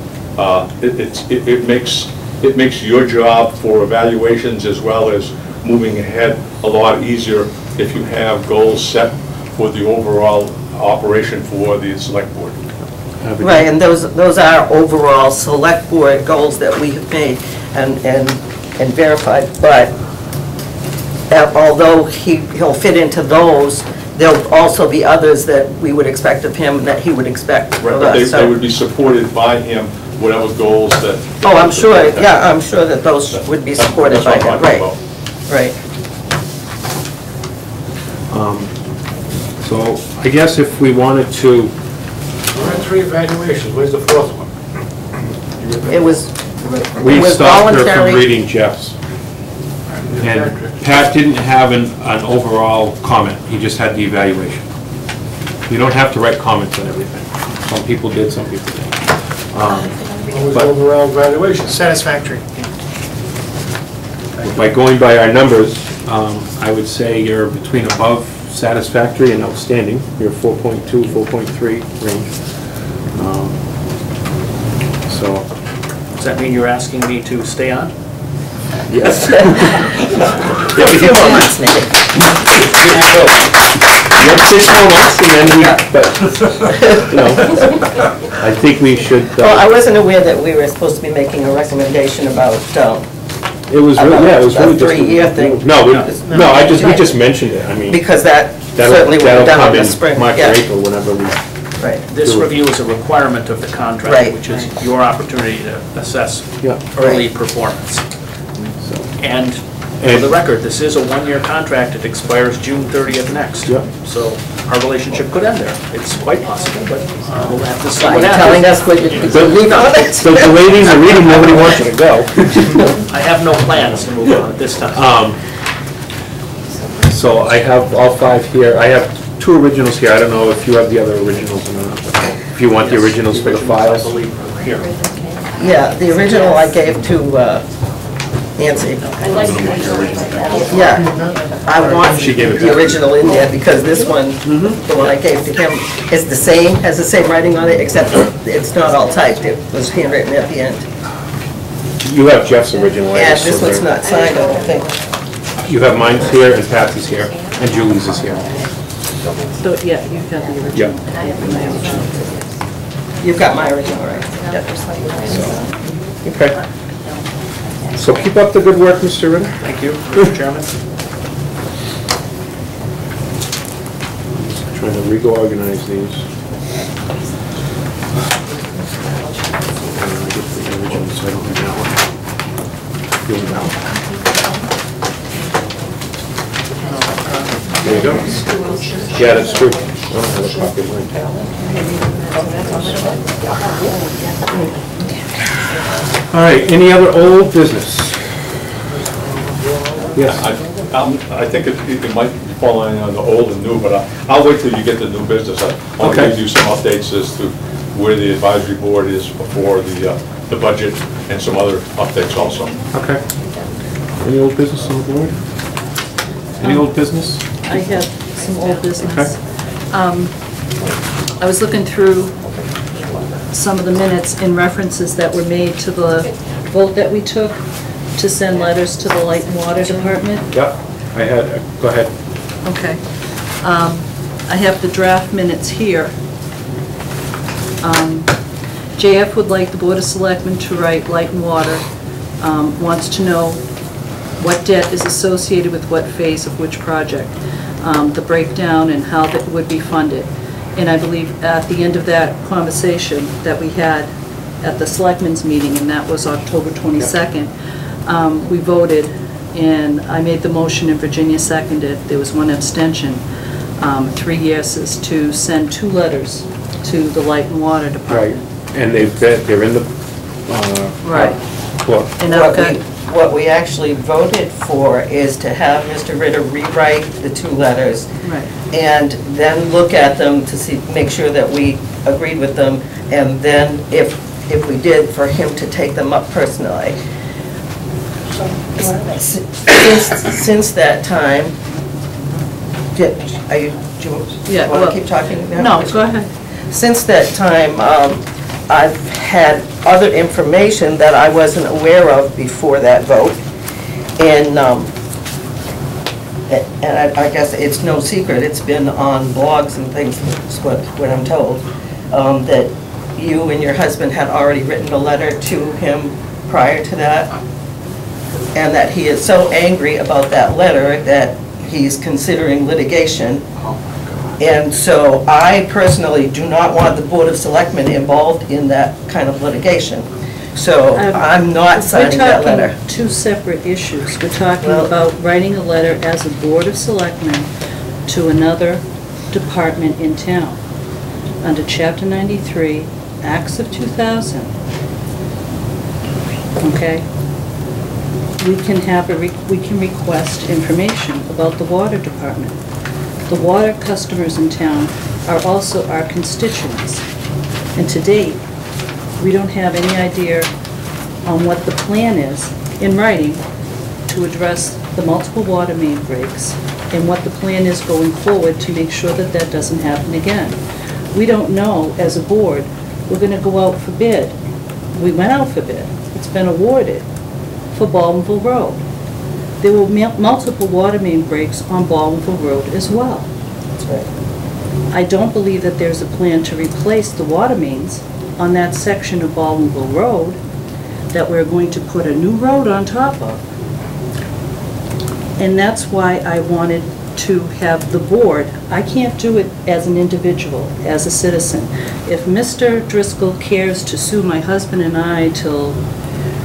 It makes your job for evaluations as well as moving ahead a lot easier if you have goals set for the overall operation for the select board. Right, and those are overall select board goals that we have made and verified, but although he'll fit into those, there'll also be others that we would expect of him that he would expect of us. They would be supported by him, whatever goals that... Oh, I'm sure, yeah, I'm sure that those would be supported by him, right, right. So I guess if we wanted to... We're at 3 evaluations, where's the 4th one? It was We stopped her voluntary. from reading Jeff's. And Pat didn't have an overall comment, he just had the evaluation. You don't have to write comments on everything. Some people did, some people didn't. What was the overall evaluation? Satisfactory. By going by our numbers, I would say you're between above satisfactory and outstanding. You're 4.2, 4.3 range. So. Does that mean you're asking me to stay on? Yes. A few more months, maybe. You have 6 more months, and then we, but, you know, I think we should, Well, I wasn't aware that we were supposed to be making a recommendation about, it was, yeah, it was really about just. a 3-year thing. No, we just mentioned it, I mean. Because that that'll- certainly would have done in the That'll spring. come in March Yeah. or April, whenever we. Right. This review is a requirement of the contract, Right. which is your opportunity to assess Yeah. early performance. And for the record, this is a 1-year contract, it expires June 30th next. Yeah. So our relationship could end there. It's quite possible, but we'll have to see Are what you telling happens. us what you believe on it? So the ladies are reading, nobody wants you to go. I have no plans to move on at this time. So I have all 5 here. I have 2 originals here. I don't know if you have the other originals or not. If you want the originals for the files. I believe here. Yeah, the original I gave to Nancy. Yeah, I want She gave it the back. original in there because this one, the one I gave to him, is the same, has the same writing on it, except it's not all typed. It was handwritten at the end. You have Jeff's original. I And just this so one's there- not signed, I don't think. You have mine here, and Patsy's here, and Julie's is here. So, yeah, you've got the original. Yeah. I have my original. You've got my original, right? Yep. Okay. So keep up the good work, Mr. Ritter. Thank you, Mr. Chairman. Trying to reorganize these. I get the original, so I don't need that one. You want that one? There you go. Yeah, that's true. I don't have a copy of mine. All right, any other old business? Yes. I think it might fall on the old and new, but I'll wait till you get the new business. I'll Okay. give you some updates as to where the advisory board is before the budget and some other updates also. Okay. Any old business on the board? Any old business? I have some old business. I was looking through some of the minutes and references that were made to the vote that we took to send letters to the Light and Water Department. Yep, I had, go ahead. Okay. I have the draft minutes here. JF would like the Board of Selectmen to write Light and Water, wants to know what debt is associated with what phase of which project, the breakdown and how that would be funded. And I believe at the end of that conversation that we had at the Selectmen's meeting, and that was October 22nd, we voted, and I made the motion and Virginia seconded. There was one abstention. 3 yeses to send 2 letters to the Light and Water Department. Right, and they're in the, Right. book. And I've got, What we actually voted for is to have Mr. Ritter rewrite the 2 letters right. and then look at them to see, make sure that we agreed with them, and then if we did, for him to take them up personally. Since that time, do you Yeah, want well, to keep talking now? No, go ahead. Since that time, I've had other information that I wasn't aware of before that vote. And I guess it's no secret, it's been on blogs and things, is what I'm told, that you and your husband had already written a letter to him prior to that, and that he is so angry about that letter that he's considering litigation. And so I personally do not want the Board of Selectmen involved in that kind of litigation. So I'm not signing that letter. We're talking 2 separate issues. We're talking Well- about writing a letter as a Board of Selectmen to another department in town under Chapter 93, Acts of 2000. Okay? We can have we can request information about the water department. The water customers in town are also our constituents. And to date, we don't have any idea on what the plan is in writing to address the multiple water main breaks and what the plan is going forward to make sure that that doesn't happen again. We don't know, as a board, we're going to go out for bid. We went out for bid. It's been awarded for Baldwinville Road. There were multiple water main breaks on Baldwinville Road as well. I don't believe that there's a plan to replace the water mains on that section of Baldwinville Road that we're going to put a new road on top of. And that's why I wanted to have the board, I can't do it as an individual, as a citizen. If Mr. Driscoll cares to sue my husband and I till,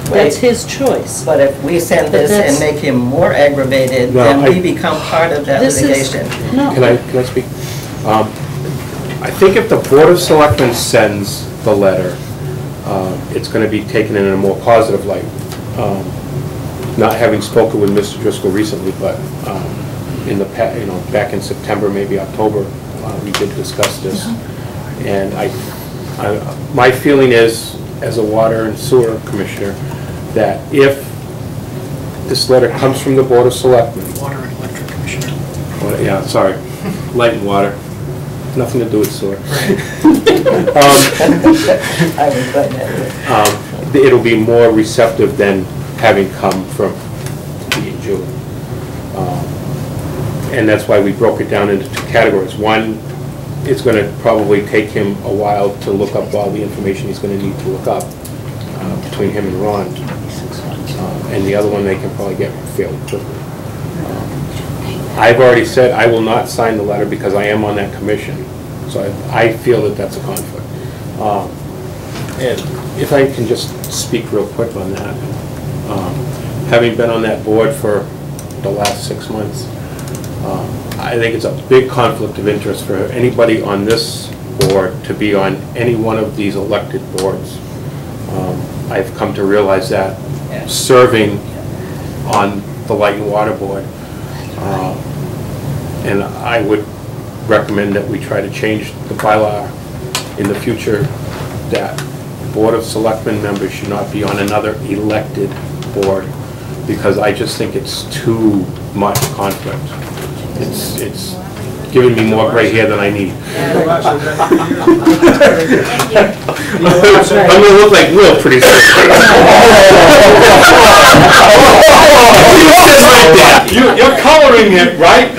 that's his choice. But if we send this and make him more aggravated, then we become part of that litigation. No. Can I speak? I think if the Board of Selectmen sends the letter, it's going to be taken in a more positive light. Not having spoken with Mr. Driscoll recently, but in the past, back in September, maybe October, we did discuss this. And my feeling is, as a water and sewer commissioner, that if this letter comes from the Board of Selectmen, Water and electric commissioner. yeah, sorry, light and water, nothing to do with sewer. It'll be more receptive than having come from me and Julie. And that's why we broke it down into two categories. One, it's going to probably take him a while to look up all the information he's going to need to look up between him and Ron. And the other one they can probably get fairly quickly. I've already said I will not sign the letter because I am on that commission. So I feel that that's a conflict. And if I can just speak real quick on that. Having been on that board for the last 6 months, I think it's a big conflict of interest for anybody on this board to be on any one of these elected boards. I've come to realize that serving on the Light and Water Board. And I would recommend that we try to change the bylaw in the future that Board of Selectmen members should not be on another elected board, because I just think it's too much conflict. It's giving me more gray hair than I need. I'm going to look like Will pretty soon. You're coloring it, right?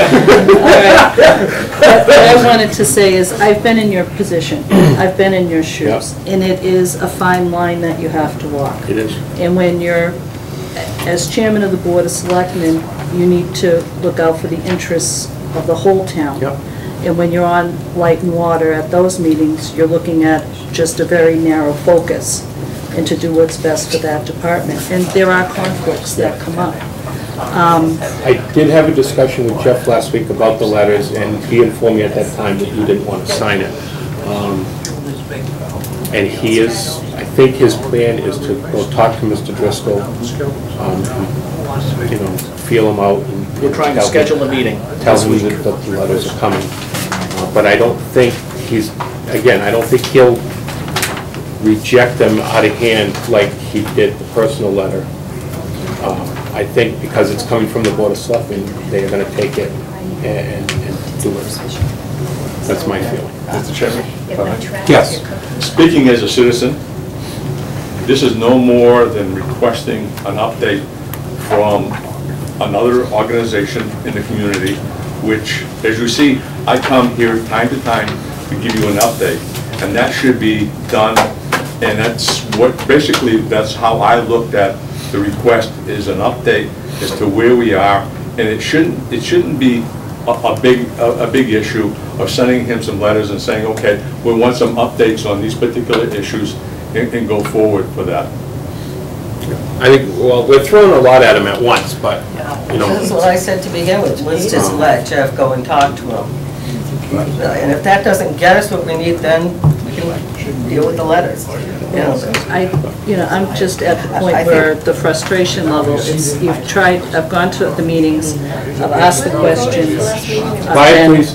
What I wanted to say is, I've been in your position, I've been in your shoes, and it is a fine line that you have to walk. It is. And when you're, as chairman of the Board of Selectmen, you need to look out for the interests of the whole town. Yep. And when you're on Light and Water at those meetings, you're looking at just a very narrow focus and to do what's best for that department. And there are conflicts that come up. I did have a discussion with Jeff last week about the letters, and he informed me at that time that you didn't want to sign it. And he is, I think his plan is to go talk to Mr. Driscoll, feel him out. And We're trying to schedule a meeting. Tell him that the letters are coming. But I don't think I don't think he'll reject them out of hand like he did the personal letter. I think because it's coming from the Board of Selectmen, they are going to take it and do it. That's my feeling. Mr. Chairman? Yes. Speaking as a citizen, this is no more than requesting an update from another organization in the community, which, as you see, I come here time to time to give you an update, and that should be done, and that's how I looked at the request, is an update as to where we are, and it shouldn't be a big issue of sending him some letters and saying, okay, we want some updates on these particular issues, and go forward for that. I think, well, we're throwing a lot at him at once, but, This is what I said to begin with. Let's just let Jeff go and talk to him. And if that doesn't get us what we need, then we can deal with the letters. I'm just at the point where the frustration level is, I've gone to the meetings, I've asked the questions, Quiet, please.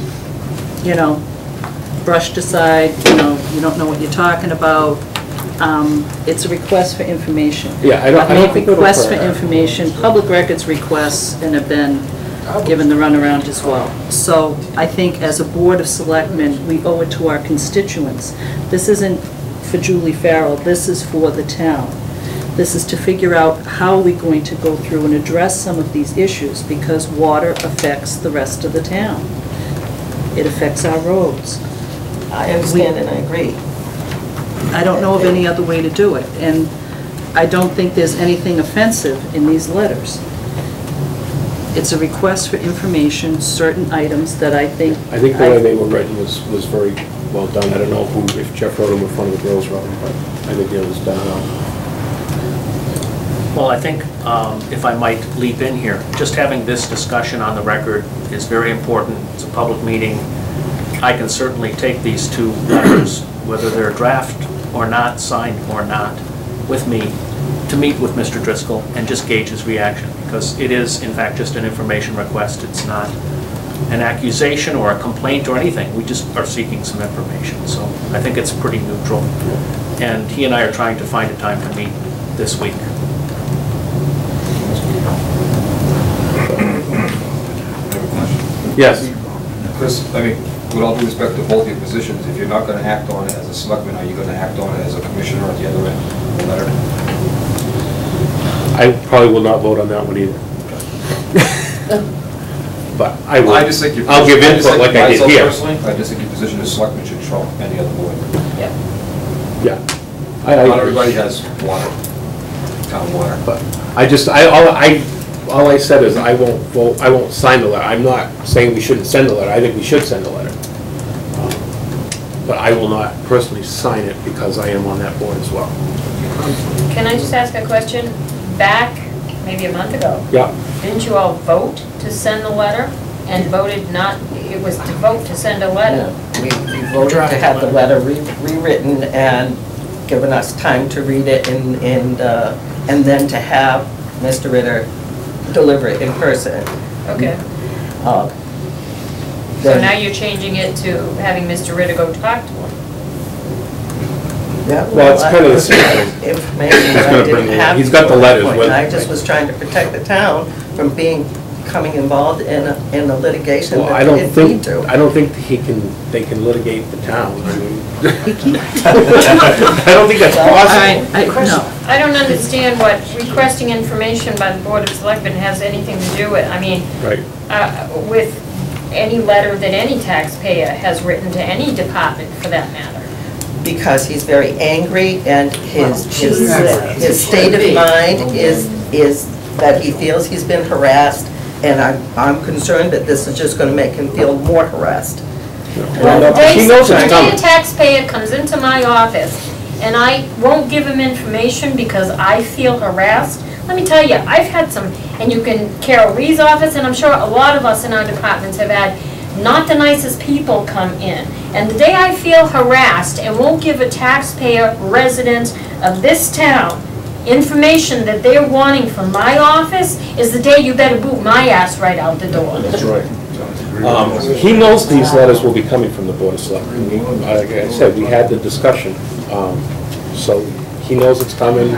Brushed aside, you don't know what you're talking about. It's a request for information. Yeah, I don't I've think made requests for information, public records requests, and have been given the runaround as well. So I think as a Board of Selectmen, we owe it to our constituents. This isn't for Julie Farrell, this is for the town. This is to figure out how we're going to go through and address some of these issues, because water affects the rest of the town. It affects our roads. I understand and I agree. I don't know of any other way to do it, and I don't think there's anything offensive in these letters. It's a request for information, certain items that I think... I think the way they were written was very well done. I don't know if Jeff wrote them or one of the girls wrote them, but I think it was done well. Well, I think, if I might leap in here, just having this discussion on the record is very important. It's a public meeting. I can certainly take these two letters, whether they're draft or not, signed or not, with me to meet with Mr. Driscoll and just gauge his reaction, because it is, in fact, just an information request. It's not an accusation or a complaint or anything. We just are seeking some information. So I think it's pretty neutral. And he and I are trying to find a time to meet this week. Yes. Chris, I mean, with all due respect to both your positions, if you're not going to act on it as a selectman, are you going to act on it as a commissioner at the other end of the letter? I probably will not vote on that one either. But I will. I just think your I'll give input like I did here. Personally, I just think your position as selectman should trump any other board. Yeah. Not everybody has water, town water. But all I said is I won't vote, I won't sign the letter. I'm not saying we shouldn't send the letter. I think we should send the letter. But I will not personally sign it because I am on that board as well. Can I just ask a question? Back maybe a month ago, Yeah. didn't you all vote to send the letter and voted not, it was to vote to send a letter? We voted to have the letter rewritten and given us time to read it and then to have Mr. Ritter deliver it in person. Okay. So now you're changing it to having Mr. Ritter go talk to him? Yeah, Well, it's kind of the same thing. Information I didn't have. He's got the letters with him. I just was trying to protect the town from becoming involved in a litigation Well, that I they don't didn't think need to. I don't think they can litigate the town. I mean, I don't think that's possible. No. I don't understand what requesting information by the Board of Selectmen has anything to do with. I mean, Right. with any letter that any taxpayer has written to any department for that matter. Because he's very angry and his state of mind is that he feels he's been harassed, and I'm concerned that this is just going to make him feel more harassed. The He knows it's day a coming. taxpayer comes into my office and I won't give him information because I feel harassed, let me tell you, I've had some, and you can, Carol Lee's office, and I'm sure a lot of us in our departments have had not the nicest people come in. And the day I feel harassed and won't give a taxpayer, resident of this town, information that they're wanting from my office is the day you better boot my ass right out the door. That's right. He knows these letters will be coming from the Board of Selectmen. Like I said, we had the discussion. So he knows it's coming,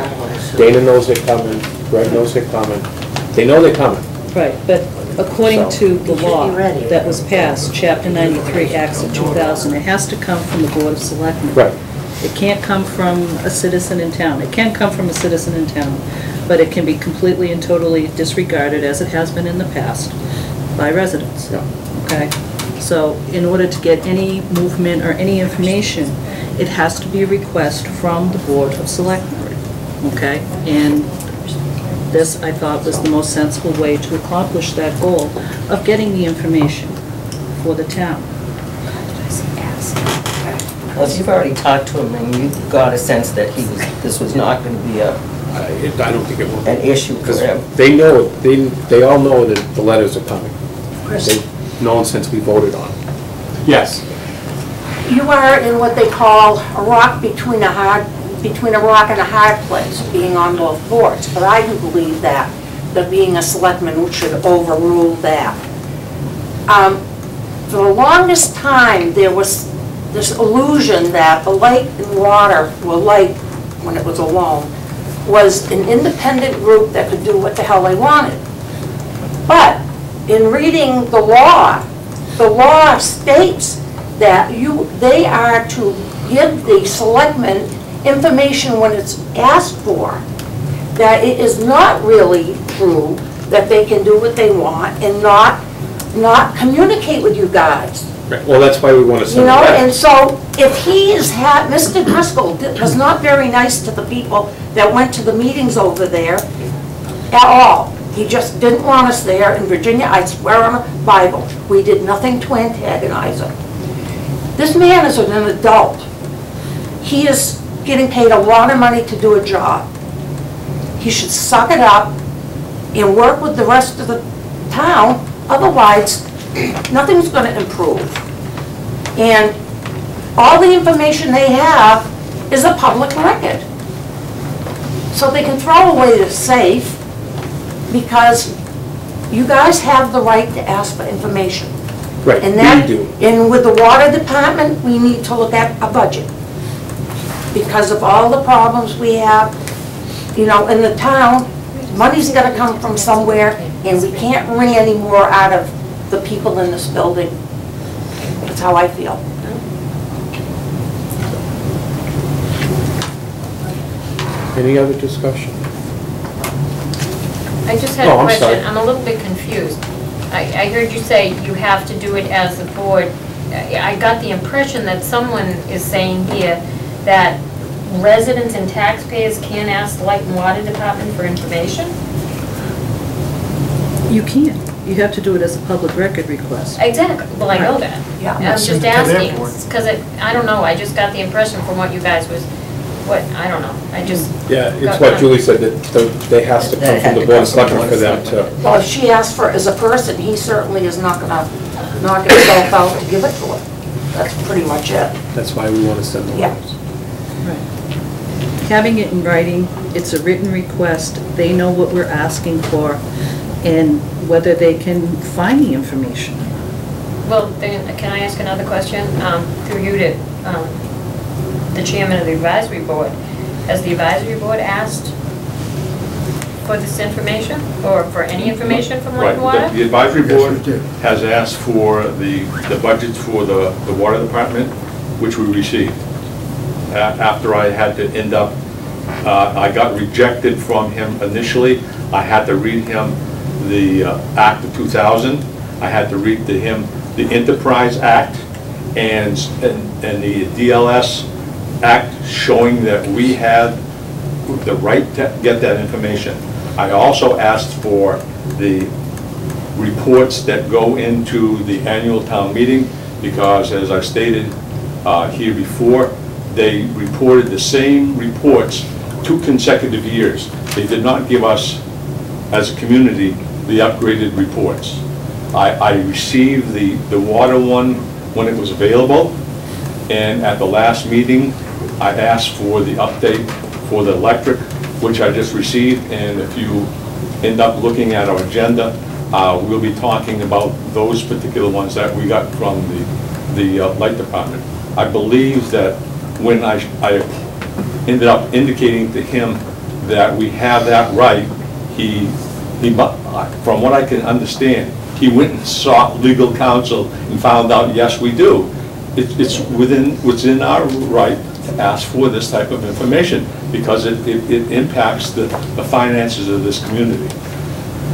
Dana knows they're coming, Greg knows they're coming. They know they're coming. Right, but according to the law that was passed, Chapter 93, Acts of 2000, it has to come from the Board of Selectmen. Right. It can't come from a citizen in town. It can come from a citizen in town, but it can be completely and totally disregarded, as it has been in the past, by residents. Yeah. Okay? So in order to get any movement or any information, it has to be a request from the Board of Selectmen. Okay? And this, I thought, was the most sensible way to accomplish that goal of getting the information for the town. Well, you've already talked to him and you got a sense that this was not going to be I don't think it will be. an issue for Because him. they know, they all know that the letters are coming. They've known since we voted on it. Yes. You are in what they call a rock between a rock and a hard place, being on both boards. But I do believe that being a selectman should overrule that. For the longest time, there was this illusion that the light and water were like, when it was alone, was an independent group that could do what the hell they wanted. But in reading the law states that they are to give the selectmen information when it's asked for, that it is not really true that they can do what they want and not communicate with you guys. Right. Well, that's why we want to You send it know, back. and so if he is, Mr. Driscoll was not very nice to the people that went to the meetings over there at all. He just didn't want us there in Virginia, I swear on a Bible. We did nothing to antagonize him. This man is an adult. He is getting paid a lot of money to do a job. He should suck it up and work with the rest of the town, otherwise nothing's going to improve. And all the information they have is a public record. So they can throw away the safe because you guys have the right to ask for information. Right, And that, we do. and with the water department, we need to look at a budget. Because of all the problems we have, you know, in the town, money's gotta come from somewhere, and we can't wring any more out of the people in this building. That's how I feel. Any other discussion? I just had Oh, a I'm question. sorry. I'm a little bit confused. I heard you say you have to do it as a board. I got the impression that someone is saying here that residents and taxpayers can't ask the Light and Water Department for information? You can. You have to do it as a public record request. Exactly. Well, I know that. Yeah. I'm just Send it to their asking, board. because I don't know, I just got the impression from what you guys was, I don't know. I just. Yeah, it's what Julie said, that they has to come from the board of selectmen for them to. Well, if she asks for it as a person, he certainly is not gonna knock himself out to give it to her. That's pretty much it. That's why we want to send the Yeah. letters. Having it in writing, it's a written request, they know what we're asking for, and whether they can find the information. Well, then, can I ask another question? Through you to the chairman of the advisory board. Has the advisory board asked for this information, or for any information from Light and Right, Water? the advisory Yes, board we did. has asked for the budgets for the water department, which we received. After I had to end up, I got rejected from him initially. I had to read him the Act of 2000. I had to read to him the Enterprise Act and the DLS Act, showing that we had the right to get that information. I also asked for the reports that go into the annual town meeting, because as I stated here before, they reported the same reports 2 consecutive years. They did not give us, as a community, the upgraded reports. I received the water one when it was available, and at the last meeting, I asked for the update for the electric, which I just received, and if you end up looking at our agenda, we'll be talking about those particular ones that we got from the light department. I believe that when I ended up indicating to him that we have that right, he, from what I can understand, he went and sought legal counsel and found out, yes, we do. It's within our right to ask for this type of information, because it impacts the finances of this community.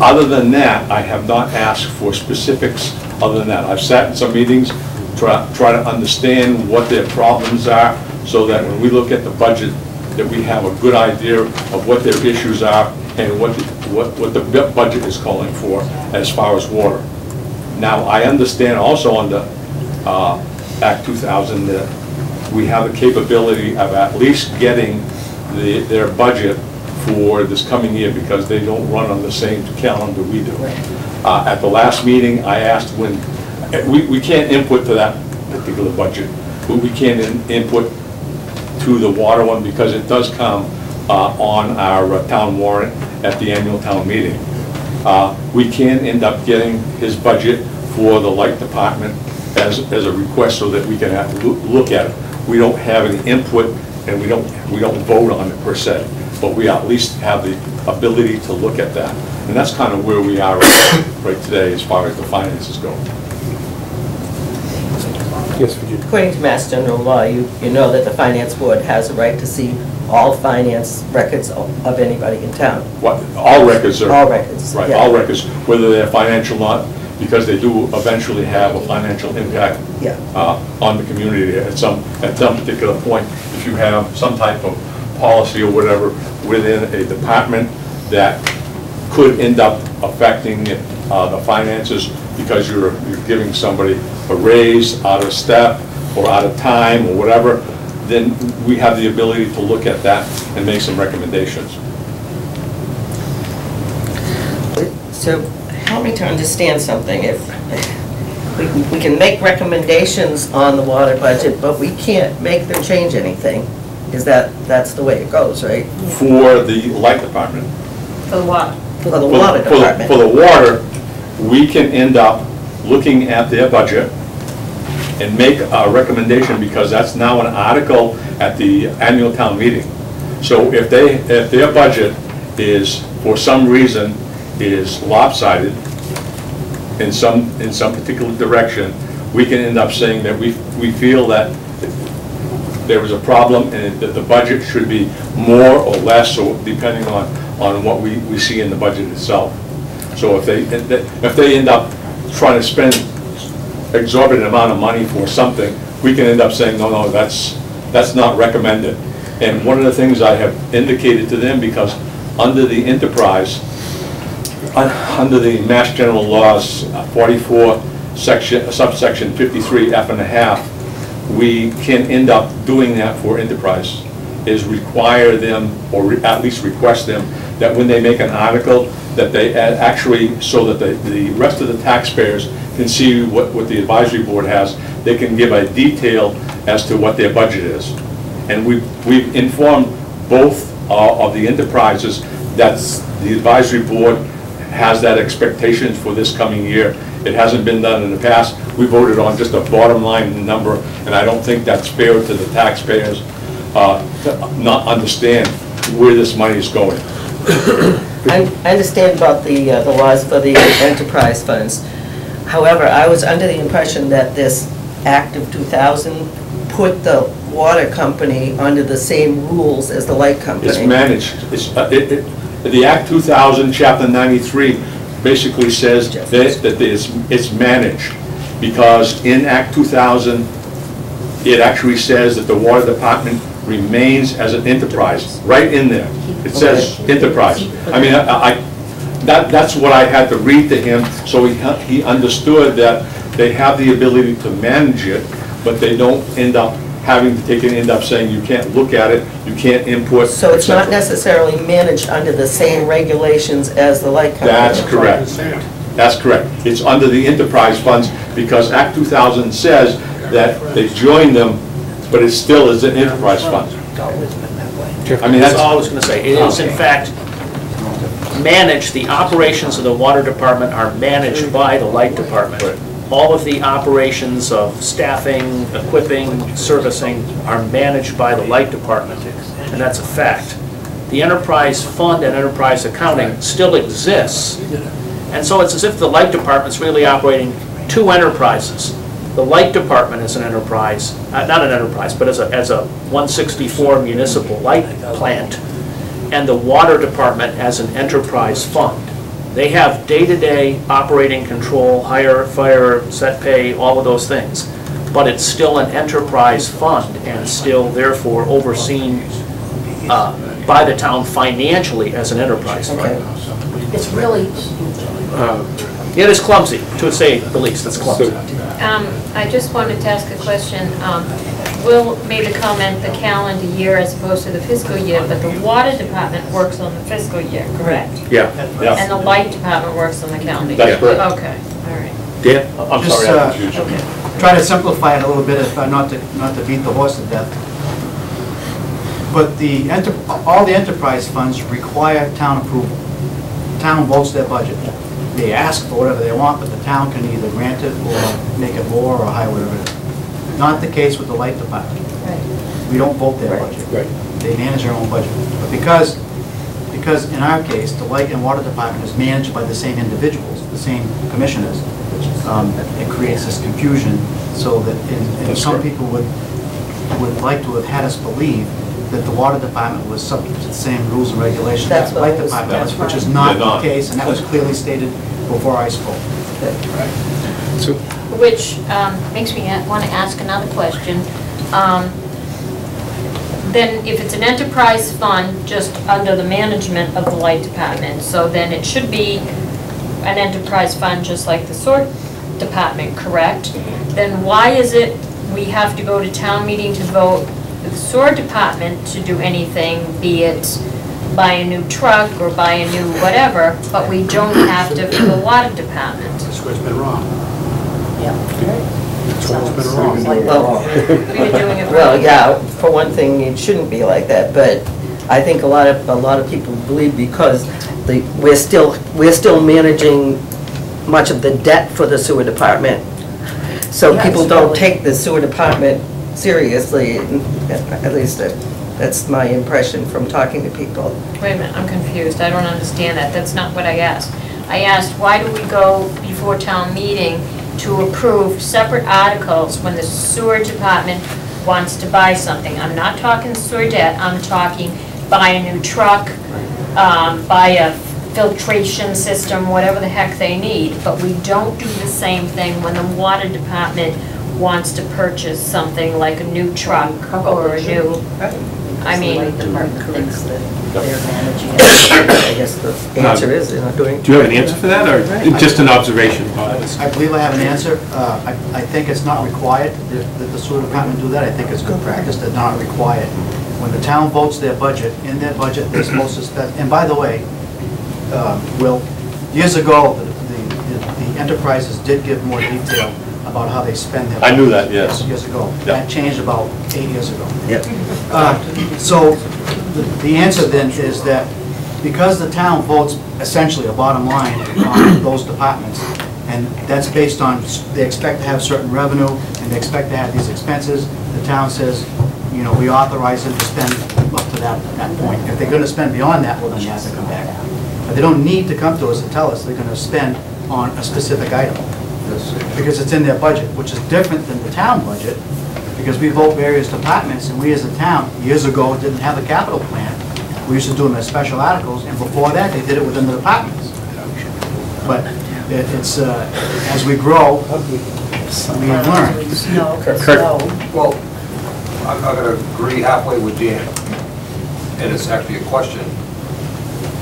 Other than that, I have not asked for specifics other than that. I've sat in some meetings, try to understand what their problems are, so that when we look at the budget, that we have a good idea of what their issues are and what the budget is calling for as far as water. Now, I understand also under Act 2000 that we have the capability of at least getting their budget for this coming year, because they don't run on the same calendar we do. At the last meeting, I asked when, we can't input to that particular budget, but we can input to the water one, because it does come on our town warrant at the annual town meeting. We can end up getting his budget for the light department as a request, so that we can have to look at it. We don't have any input, and we don't vote on it per se, but we at least have the ability to look at that. And that's kind of where we are right today as far as the finances go. Yes, Virginia. According to Mass General Law, you know that the Finance Board has a right to see all finance records of anybody in town. What, all records are... All records, Right, yeah. all records, whether they're financial or not, because they do eventually have a financial impact Yeah. on the community at some particular point. If you have some type of policy or whatever within a department that could end up affecting the finances because you're giving somebody a raise out of step or out of time or whatever, then we have the ability to look at that and make some recommendations. So help me to understand something. If we can make recommendations on the water budget, but we can't make them change anything, that's the way it goes, right? For the light department. For the water. For the water department. For the water, we can end up looking at their budget and make a recommendation, because that's now an article at the annual town meeting. So if their budget is, for some reason, is lopsided in some particular direction, we can end up saying that we feel that there was a problem and that the budget should be more or less, so depending on what we see in the budget itself. So if they end up trying to spend exorbitant amount of money for something, we can end up saying, no, that's not recommended. And one of the things I have indicated to them, because under the enterprise, under the Mass General Laws 44, subsection 53 F and a half, we can end up doing that for enterprise, is require them, or at least request them, that when they make an article, that they actually, so that the rest of the taxpayers can see what the advisory board has, they can give a detail as to what their budget is. And we've informed both of the enterprises that the advisory board has that expectation for this coming year. It hasn't been done in the past. We voted on just a bottom line number, and I don't think that's fair to the taxpayers to not understand where this money is going. I understand about the laws for the enterprise funds. However, I was under the impression that this Act of 2000 put the water company under the same rules as the light company. It's managed. The Act 2000, Chapter 93, basically says that it's managed, because in Act 2000, it actually says that the water department remains as an enterprise, right in there. It says enterprise. I mean, that's what I had to read to him, so he understood that they have the ability to manage it, but they don't end up having to end up saying you can't look at it, you can't input. So it's not necessarily managed under the same regulations as the light company? That's correct. That's correct. It's under the enterprise funds, because Act 2000 says that they join them, but it still is an enterprise fund. I mean, that's all I was going to say. It is, in fact, managed. The operations of the water department are managed by the light department. All of the operations of staffing, equipping, servicing are managed by the light department, and that's a fact. The enterprise fund and enterprise accounting still exists, and so it's as if the light department's really operating two enterprises. The light department is an enterprise, not an enterprise, but as a 164 municipal light plant, and the water department as an enterprise fund. They have day-to-day operating control, hire, fire, set pay, all of those things. But it's still an enterprise fund and still therefore overseen by the town financially as an enterprise fund. It's really... It is clumsy, to say the least. It's clumsy. I just wanted to ask a question. Will made a comment the calendar year as opposed to the fiscal year, but the water department works on the fiscal year, correct? Yeah. And the light department works on the calendar year? That's correct. Okay, all right. Dan? I'm sorry, I confused you. Okay. Try to simplify it a little bit, if not to beat the horse to death. But all the enterprise funds require town approval. The town votes their budget. They ask for whatever they want, but the town can either grant it or make it more or higher, whatever it is. Not the case with the light department. Right. We don't vote their budget. Right. They manage their own budget. But because in our case, the light and water department is managed by the same individuals, the same commissioners, it creates this confusion, so that and some people would like to have had us believe that the water department was subject to the same rules and regulations that the light department was, which is not the case, and that was clearly stated before I spoke. So, Which makes me want to ask another question. Then if it's an enterprise fund, just under the management of the light department, so then it should be an enterprise fund just like the sewer department, correct? Then why is it we have to go to town meeting to vote for the sewer department to do anything, be it buy a new truck or buy a new whatever, but we don't have to for the water department? That's where it's been wrong. That's where it's been wrong. Well, We've been doing it well, wrong. yeah, for one thing, it shouldn't be like that, but I think a lot of people believe because we're still managing much of the debt for the sewer department. So people don't take the sewer department seriously, at least that's my impression from talking to people. Wait a minute, I'm confused. I don't understand that. That's not what I asked. I asked, why do we go before town meeting to approve separate articles when the sewer department wants to buy something? I'm not talking sewer debt, I'm talking buy a new truck, buy a filtration system, whatever the heck they need, but we don't do the same thing when the water department wants to purchase something like a new truck or a new, I mean, Thinks that they're managing it. I guess the answer is they're not doing. do you have an answer for that, or just an observation? I believe I have an answer. I think it's not required that the sewer department do that. I think it's good practice that not required. When the town votes their budget, in their budget, they're supposed to spend, and by the way, Will, years ago, the enterprises did give more detail about how they spend their budget. I knew that, yes. Years ago. Yeah. That changed about 8 years ago. Yep. So the answer then is that because the town votes essentially a bottom line on those departments, and that's based on, they expect to have certain revenue, and they expect to have these expenses, the town says, you know, we authorize them to spend up to that point. If they're gonna spend beyond that, well, then they have to come back. But they don't need to come to us and tell us they're gonna spend on a specific item, because it's in their budget, which is different than the town budget, because we vote various departments, and we as a town, years ago, didn't have a capital plan. We used to do them as special articles, and before that, they did it within the departments. But it's, as we grow, we learn. Well, I'm going to agree halfway with Dan, and it's actually a question.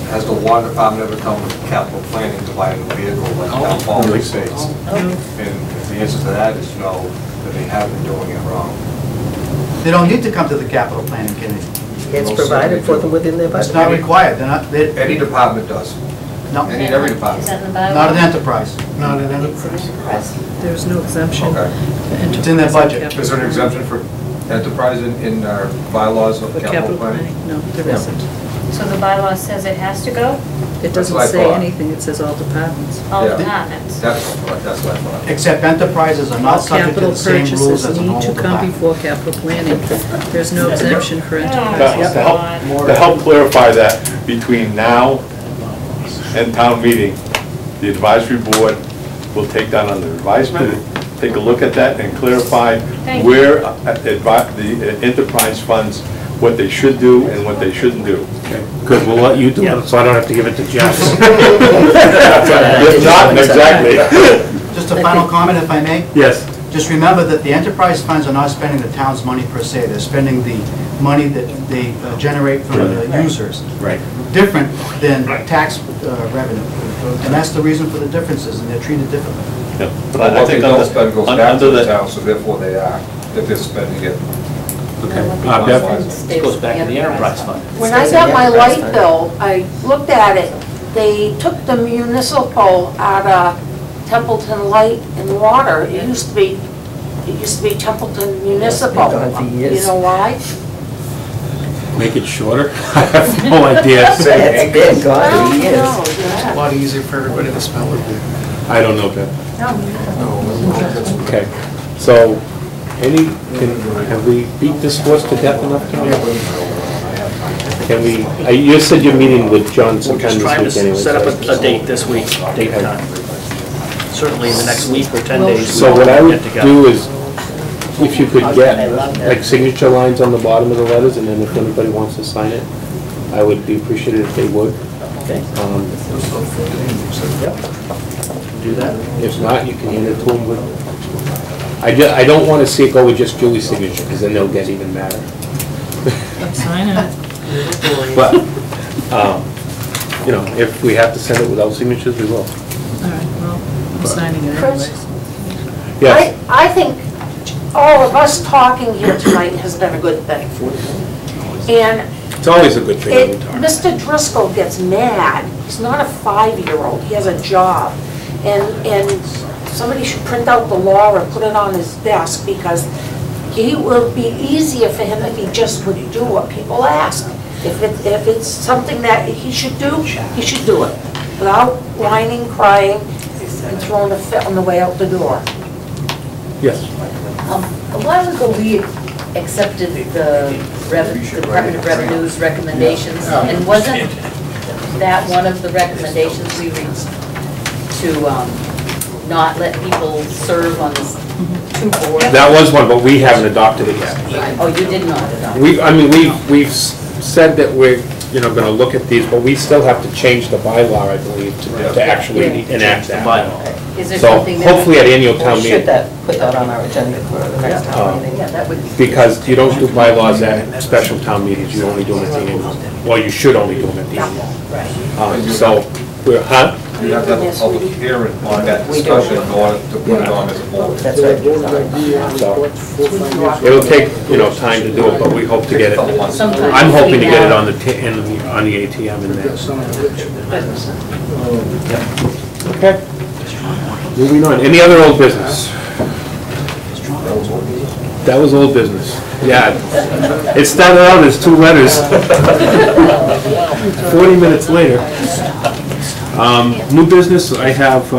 Has the water department ever come with capital planning to buy a new vehicle like town hall states? And if the answer to that is no, then they have been doing it wrong. They don't need to come to the capital planning committee. It's provided for them within their budget. It's not required. They're not, Any department does. no, Every Is department. that in the bylaw? not an enterprise. Not an enterprise. There's no exemption. Okay. It's in their budget. Is there an exemption for enterprise in our bylaws of For capital planning? No, there isn't. So the bylaw says it has to go? It That's doesn't what I say thought. anything, it says all departments. All Yeah. departments? That's what I thought. Except enterprises are All not subject to capital the same rules purchases as a need normal to come department. before capital planning. There's no exemption for Oh, enterprises. To help clarify that, between now and town meeting, the advisory board will take that under advisement, take a look at that and clarify Thank you. where the enterprise funds, what they should do and what they shouldn't do. Good, we'll let you do it, so I don't have to give it to Jeff. If not, exactly. Just a final comment, if I may. Yes. Just remember that the enterprise funds are not spending the town's money per se. They're spending the money that they generate from the users. Right. Different than tax revenue. And that's the reason for the differences, and they're treated differently. Yeah, But What I they think don't spend goes back to under the the, town, so therefore they are, if they're spending it. Bev? It goes back to the enterprise fund. When I got my light bill, I looked at it, they took the municipal out of Templeton Light and Water. It used to be Templeton Municipal. It's been gone for years. You know why? Make it shorter? I have no idea. It's been gone Well, for years. no, yeah. A lot easier for everybody to spell it. I don't know, Bev. Okay, so, have we beat this horse to death enough tonight? Can we, you said you're meeting with John We're sometime just trying this to week anyway. set up so- a date this week, date and time. Certainly in the next week or 10 days. So what I would do is, if you could get, like, signature lines on the bottom of the letters, and then if anybody wants to sign it, I would be appreciative if they would. Okay. do that. If not, you can hand it to them with, I don't want to see it go with just Julie's signature, because then they'll get even madder. I'm signing it. But, you know, if we have to send it without signatures, we will. All right, well, I'm signing it Chris? anyways. Yes, I think all of us talking here tonight has been a good thing. And it's always a good thing when we talk. Mr. Driscoll gets mad. He's not a 5-year-old, he has a job. And somebody should print out the law and put it on his desk, because it will be easier for him if he just would do what people ask. If it's something that he should do, he should do it, without whining, crying, and throwing a fit on the way out the door. Yes. A while ago, we accepted the Department of Revenue's recommendations, and wasn't that one of the recommendations we reached to not let people serve on this 2 boards? That was one, but we haven't adopted it yet. Oh, you did not adopt? I mean, we've said that we're, you know, gonna look at these, but we still have to change the bylaw, I believe, to actually enact that. Is there So something that hopefully at annual town Should meeting, that, put that on our agenda for the next town meeting? Yeah, that would be. because you don't do bylaws at special town meetings, you only do them at the annual. Well, you should only do them at the annual. So, we're, huh? You have to have a public hearing on that discussion in order to put it on as a board. That's right. So, it'll take, you know, time to do it, but we hope to get it. Sometime I'm hoping to between get it now- on the ATM in there. Okay. Moving on. Any other old business? That was old business. Yeah. It started out as 2 letters. 40 minutes later. New business, I have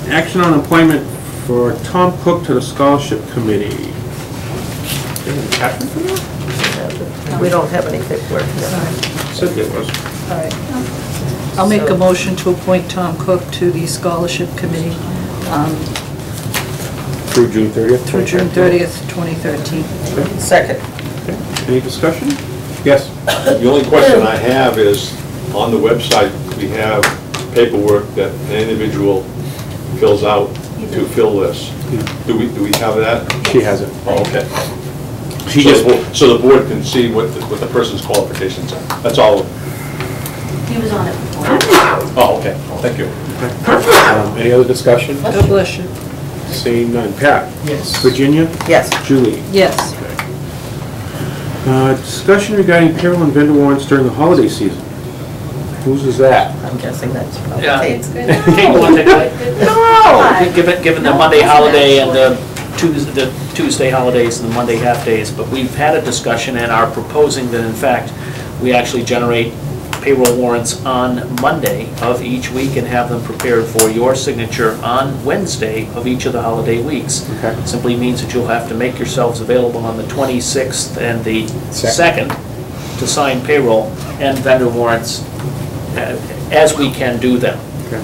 action on appointment for Tom Cook to the Scholarship Committee. We don't have any paperwork. Said there was. All right. I'll make a motion to appoint Tom Cook to the Scholarship Committee Through June 30th? through June 30th, 2013. Second. Okay. Any discussion? Yes. The only question I have is, on the website, we have paperwork that an individual fills out to fill this. Do we have that? She has it. Oh, okay. She So just, so the board can see what the person's qualifications are. That's all. He was on it before. Oh, okay. Thank you. any other discussion? God bless you. Seeing none. Pat? Yes. Virginia? Yes. Julie? Yes. Discussion regarding payroll and vendor warrants during the holiday season. Whose is that? I'm guessing that's probably Yeah. Kate. Kate wanted to- Given the Monday holiday and the Tuesday holidays and the Monday half-days, but we've had a discussion and are proposing that, in fact, we actually generate payroll warrants on Monday of each week and have them prepared for your signature on Wednesday of each of the holiday weeks. Okay. Simply means that you'll have to make yourselves available on the 26th and the 2nd to sign payroll and vendor warrants as we can do them. Okay.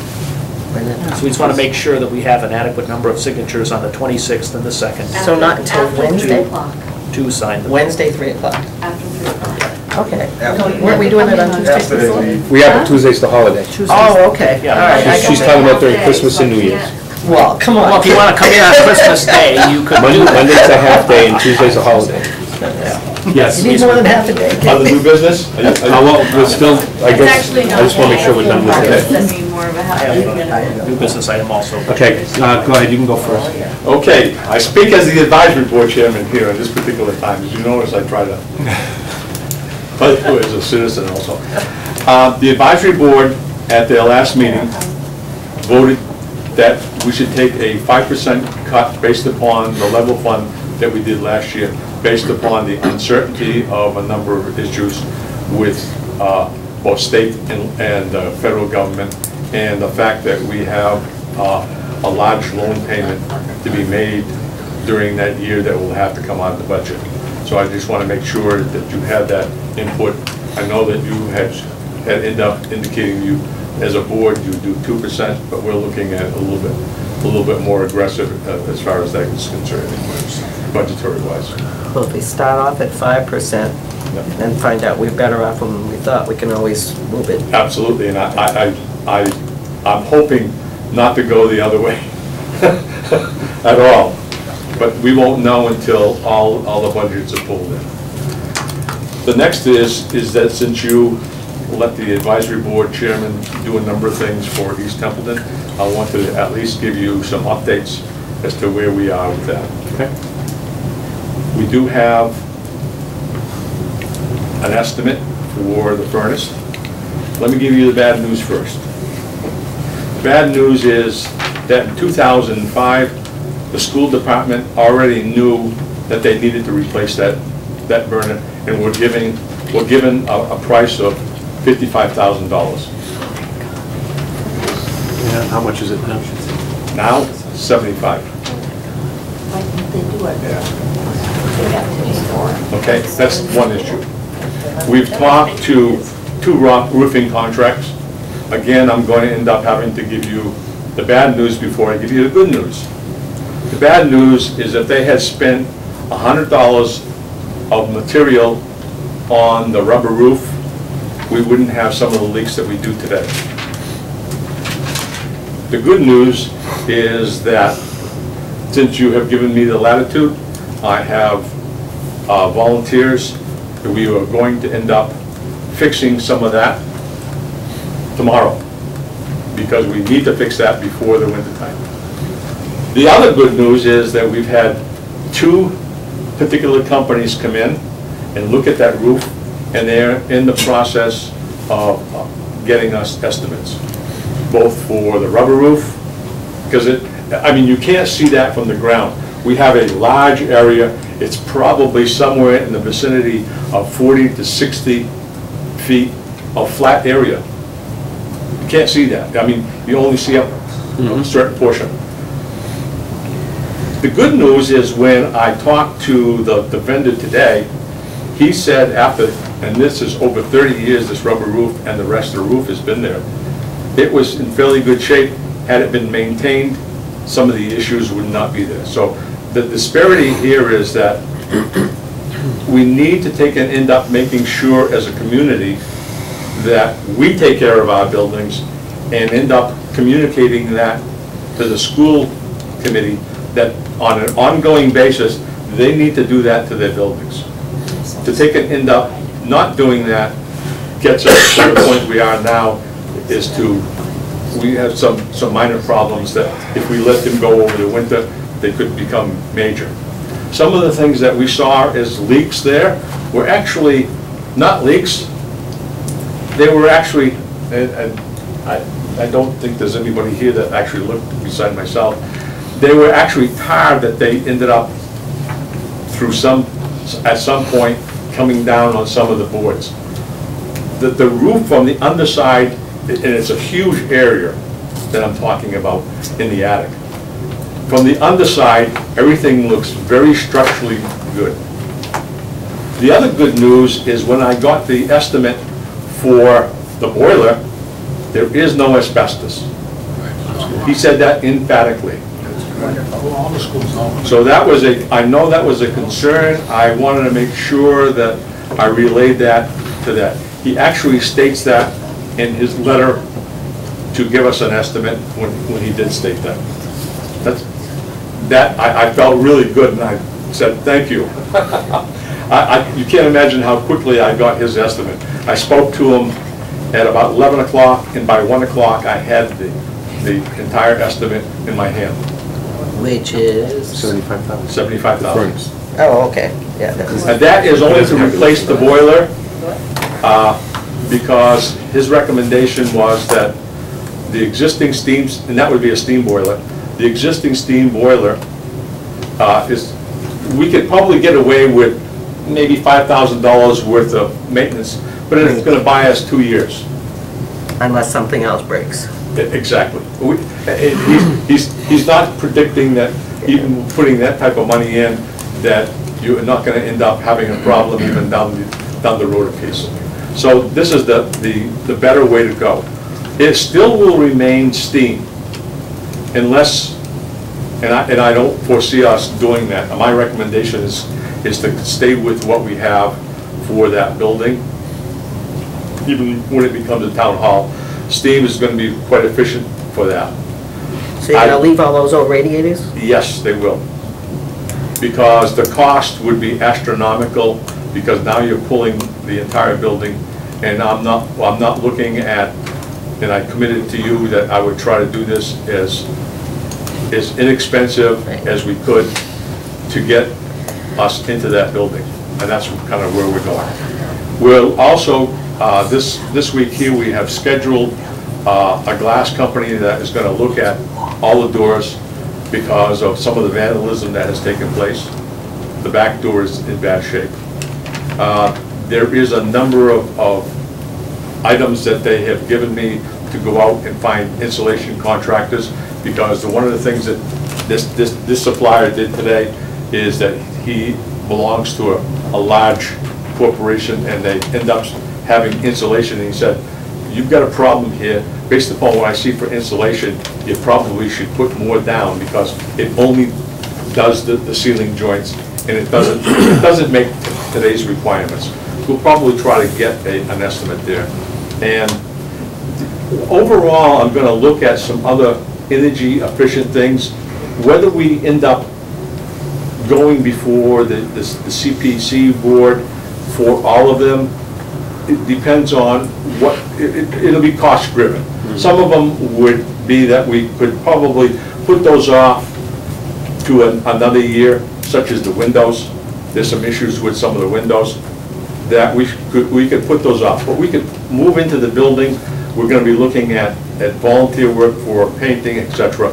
So we just want to make sure that we have an adequate number of signatures on the 26th and the 2nd So not until After 3 Wednesday? o'clock. to sign them. Wednesday, 3 o'clock. After 3 o'clock. Okay. After- Weren't we doing it on Tuesday? We have, Tuesday's the holiday. Oh, okay. Yeah. All right. I She's got talking about during Christmas and New Year's. it. Well, come on. Well, if you want to come in on Christmas Day, you could do that. Monday's a half day and Tuesday's a holiday. Yes. You need more than half a day. On the new business? Well, we're still, I guess, I just want to make sure we're done with this. New business item also. Okay, go ahead, you can go first. Okay, I speak as the advisory board chairman here at this particular time. As you notice, I try to, but as a citizen also. The advisory board at their last meeting voted that we should take a 5% cut based upon the level fund that we did last year, based upon the uncertainty of a number of issues with both state and federal government, and the fact that we have a large loan payment to be made during that year that will have to come out of the budget. So I just want to make sure that you had that input. I know that you had ended up indicating you, as a board, you do 2%, but we're looking at a little bit more aggressive as far as that is concerned, budgetary-wise. Well, if we start off at 5% and find out we're better off than we thought, we can always move it. Absolutely, and I'm hoping not to go the other way at all. But we won't know until all the budgets are pulled in. The next is that since you let the advisory board chairman do a number of things for East Templeton, I want to at least give you some updates as to where we are with that. Okay. We do have an estimate for the furnace. Let me give you the bad news first. The bad news is that in 2005, the school department already knew that they needed to replace that burner, and we're given a price of $55,000. Yeah, how much is it now? Now, 75. Why didn't they do it? Okay, that's one issue. We've talked to 2 roofing contracts. Again, I'm going to end up having to give you the bad news before I give you the good news. The bad news is that they had spent $100 of material on the rubber roof, we wouldn't have some of the leaks that we do today. The good news is that since you have given me the latitude, I have volunteers. We are going to end up fixing some of that tomorrow because we need to fix that before the winter time. The other good news is that we've had 2 particular companies come in and look at that roof, and they're in the process of getting us estimates, both for the rubber roof, because I mean, you can't see that from the ground. We have a large area. It's probably somewhere in the vicinity of 40 to 60 feet of flat area. You can't see that. I mean, you only see a certain portion. The good news is when I talked to the vendor today, he said after, and this is over 30 years, this rubber roof and the rest of the roof has been there, it was in fairly good shape. Had it been maintained, some of the issues would not be there. So the disparity here is that we need to take and end up making sure as a community that we take care of our buildings and end up communicating that to the school committee that on an ongoing basis, they need to do that to their buildings. To take and end up not doing that gets us to the point we are now is to, we have some minor problems that if we let them go over the winter, they could become major. Some of the things that we saw as leaks there were actually not leaks. They were actually, and I don't think there's anybody here that actually looked beside myself. They were actually tar that they ended up through at some point coming down on some of the boards. The roof from the underside, and it's a huge area that I'm talking about in the attic. From the underside, everything looks very structurally good. The other good news is when I got the estimate for the boiler, there is no asbestos. He said that emphatically. So that was I know that was a concern. I wanted to make sure that I relayed that to that. He actually states that in his letter to give us an estimate when he did state that. I felt really good, and I said, thank you. You can't imagine how quickly I got his estimate. I spoke to him at about 11 o'clock, and by 1 o'clock I had the entire estimate in my hand. Which is? $75,000. $75,000. Oh, okay. Yeah. And that is only to replace the boiler, because his recommendation was that the existing steam, and that would be a steam boiler, the existing steam boiler we could probably get away with maybe $5,000 worth of maintenance, but it's going to buy us 2 years. Unless something else breaks. Exactly. He's not predicting that even putting that type of money in, that you're not going to end up having a problem even down the road a piece. So this is the better way to go. It still will remain steam unless, and I don't foresee us doing that. My recommendation is to stay with what we have for that building, even when it becomes a town hall. Steam is going to be quite efficient for that. So you're gonna leave all those old radiators? Yes, they will. Because the cost would be astronomical, because now you're pulling the entire building, and I'm not looking at, and I committed to you that I would try to do this as inexpensive as we could to get us into that building, and that's kind of where we're going. We'll also, this week here, we have scheduled a glass company that is going to look at all the doors because of some of the vandalism that has taken place. The back door is in bad shape. There is a number of items that they have given me to go out and find insulation contractors, because one of the things that this supplier did today is that he belongs to a large corporation, and they end up having insulation, and he said, you've got a problem here. Based upon what I see for insulation, you probably should put more down, because it only does the ceiling joints, and it doesn't make today's requirements. We'll probably try to get an estimate there. And overall, I'm going to look at some other energy efficient things. Whether we end up going before the CPC board for all of them, it depends on what, it'll be cost driven. Some of them would be that we could probably put those off to another year, such as the windows. There's some issues with some of the windows that we could put those off, but we could move into the building. We're going to be looking at volunteer work for painting, etc.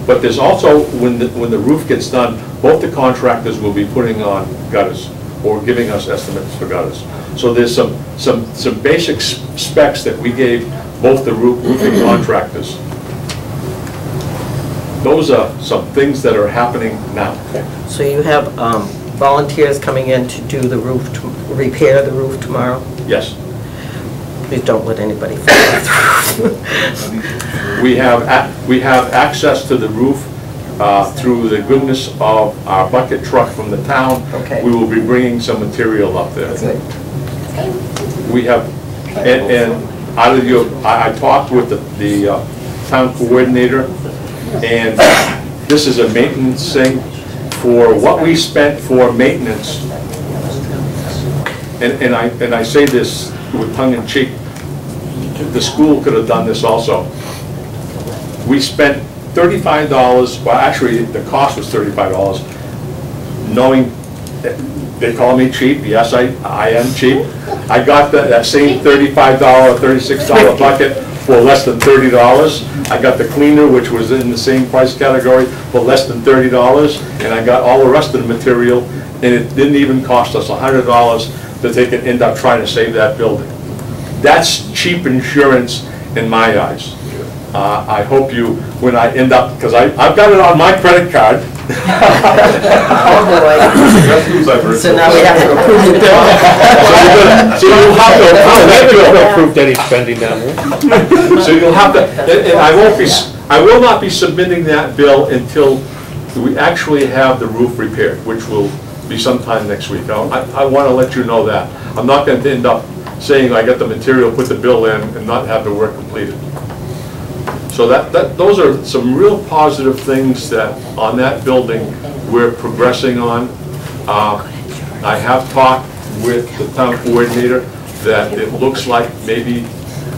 But there's also, when the roof gets done, both the contractors will be putting on gutters or giving us estimates for gutters. So there's some basic specs that we gave both the roofing contractors. Those are some things that are happening now. So you have volunteers coming in to do the roof, to repair the roof tomorrow? Yes. Please don't let anybody fall off the roof. We have access to the roof through the goodness of our bucket truck from the town. Okay. We will be bringing some material up there. Good. We have, and out of your, I talked with the town coordinator, and this is a maintenance thing for what we spent for maintenance. And I say this with tongue in cheek. The school could have done this also. We spent $35, well actually the cost was $35, knowing that they call me cheap. Yes, I am cheap. I got that same $35, $36 bucket for less than $30. I got the cleaner, which was in the same price category, for less than $30, and I got all the rest of the material, and it didn't even cost us $100 that they could end up trying to save that building. That's cheap insurance in my eyes. I hope you, when I end up, because I've got it on my credit card. Oh boy. So now we have to approve the bill. So you'll have to Approved any spending down there. So you'll have to, and I will not be submitting that bill until we actually have the roof repaired, which will be sometime next week. I want to let you know that. I'm not going to end up saying I got the material, put the bill in, and not have the work completed. So those are some real positive things that on that building we're progressing on. I have talked with the town coordinator that it looks like maybe,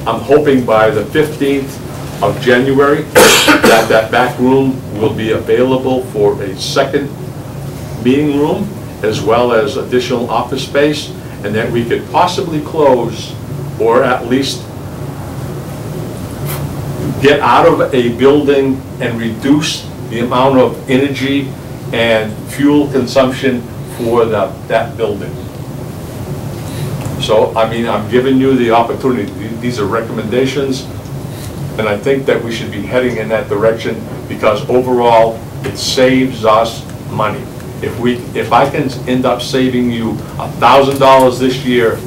I'm hoping by the 15th of January that back room will be available for a second meeting room as well as additional office space, and that we could possibly close or at least get out of a building and reduce the amount of energy and fuel consumption for that building. So, I mean, I'm giving you the opportunity. These are recommendations, and I think that we should be heading in that direction, because overall, it saves us money. If I can end up saving you $1,000 this year,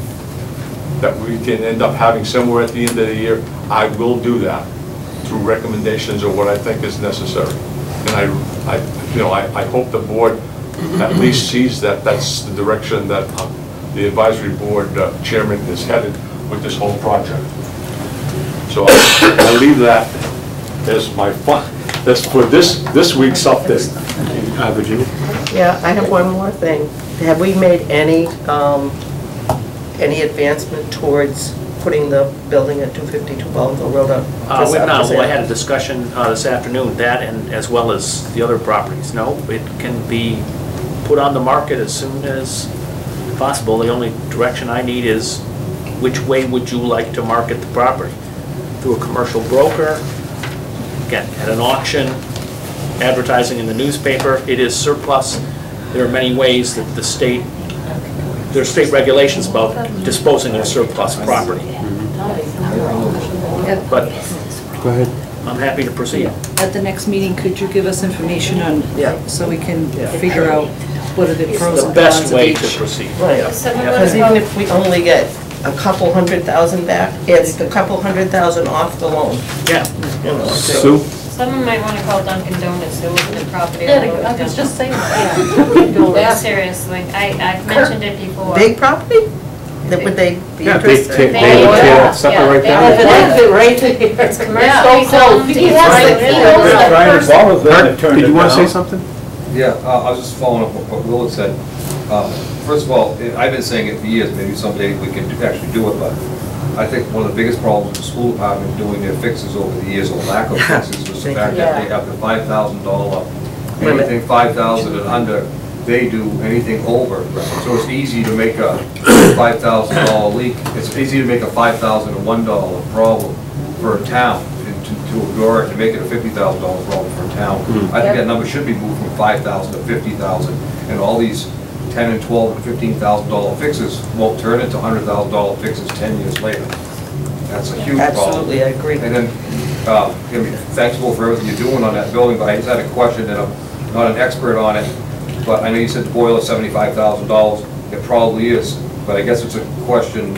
that we can end up having somewhere at the end of the year, I will do that through recommendations or what I think is necessary. And I hope the board at least sees that that's the direction that the advisory board chairman is headed with this whole project. So I leave that as my That's for this week's update. Virginia? Yeah, I have one more thing. Have we made any advancement towards putting the building at 252 Baldwin Road up? We've not, well, I had a discussion this afternoon, that and as well as the other properties. No, it can be put on the market as soon as possible. The only direction I need is, which way would you like to market the property? Through a commercial broker, again, at an auction, advertising in the newspaper. It is surplus. There are many ways that the state, there are state regulations about disposing of surplus property. But Go ahead. I'm happy to proceed. At the next meeting, could you give us information on, Yeah. so we can figure out what are the pros The and best cons of way to each? proceed. Right, because even if we only get a couple $100,000 back, it's a couple $100,000 off the loan. Yeah. You know, so- Sue? Someone might want to call Dunkin' Donuts, there wasn't a property. Yeah, I was just saying that. Yeah. Seriously, I've mentioned it before. Big property? Would they be Yeah, interested? they would tear that sucker right down. Right there. It's Yeah. commercially zoned. He has the- he owns the- Kurt, did you want to say something? Yeah, I was just following up what Will had said. First of all, I've been saying it for years, maybe someday we can actually do it, but I think one of the biggest problems with the school department doing their fixes over the years, or lack of fixes, was the fact that they have the $5,000, anything 5,000 and under, they do anything over. So it's easy to make a $5,000 leak, it's easy to make a $5,001 problem for a town, and to ignore it, to make it a $50,000 problem for a town. I think that number should be moved from 5,000 to 50,000, and all these $10,000 and $12,000 and $15,000 fixes won't turn into $100,000 fixes 10 years later. That's a huge problem. Absolutely, I agree. And then, I mean, thanks for everything you're doing on that building, but I just had a question, and I'm not an expert on it, but I know you said the boiler $75,000. It probably is, but I guess it's a question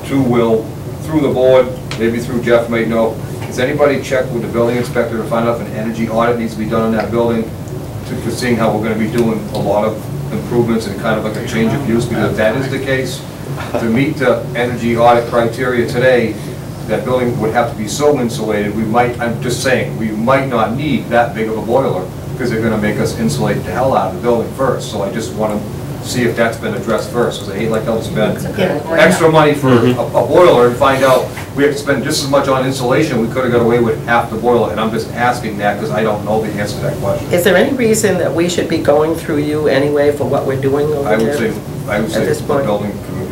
to Will, through the board, maybe through Jeff might know. Has anybody checked with the building inspector to find out if an energy audit needs to be done on that building, to seeing how we're going to be doing a lot of improvements and kind of like a change of use? Because if that is the case, to meet the energy audit criteria today, that building would have to be so insulated, we might, I'm just saying, we might not need that big of a boiler, because they're gonna make us insulate the hell out of the building first. So I just want to see if that's been addressed first, because I hate like hell to spend extra money for a boiler and find out we have to spend just as much on insulation. We could have got away with half the boiler, and I'm just asking that because I don't know the answer to that question. Is there any reason that we should be going through you anyway for what we're doing over I there? would say this the point?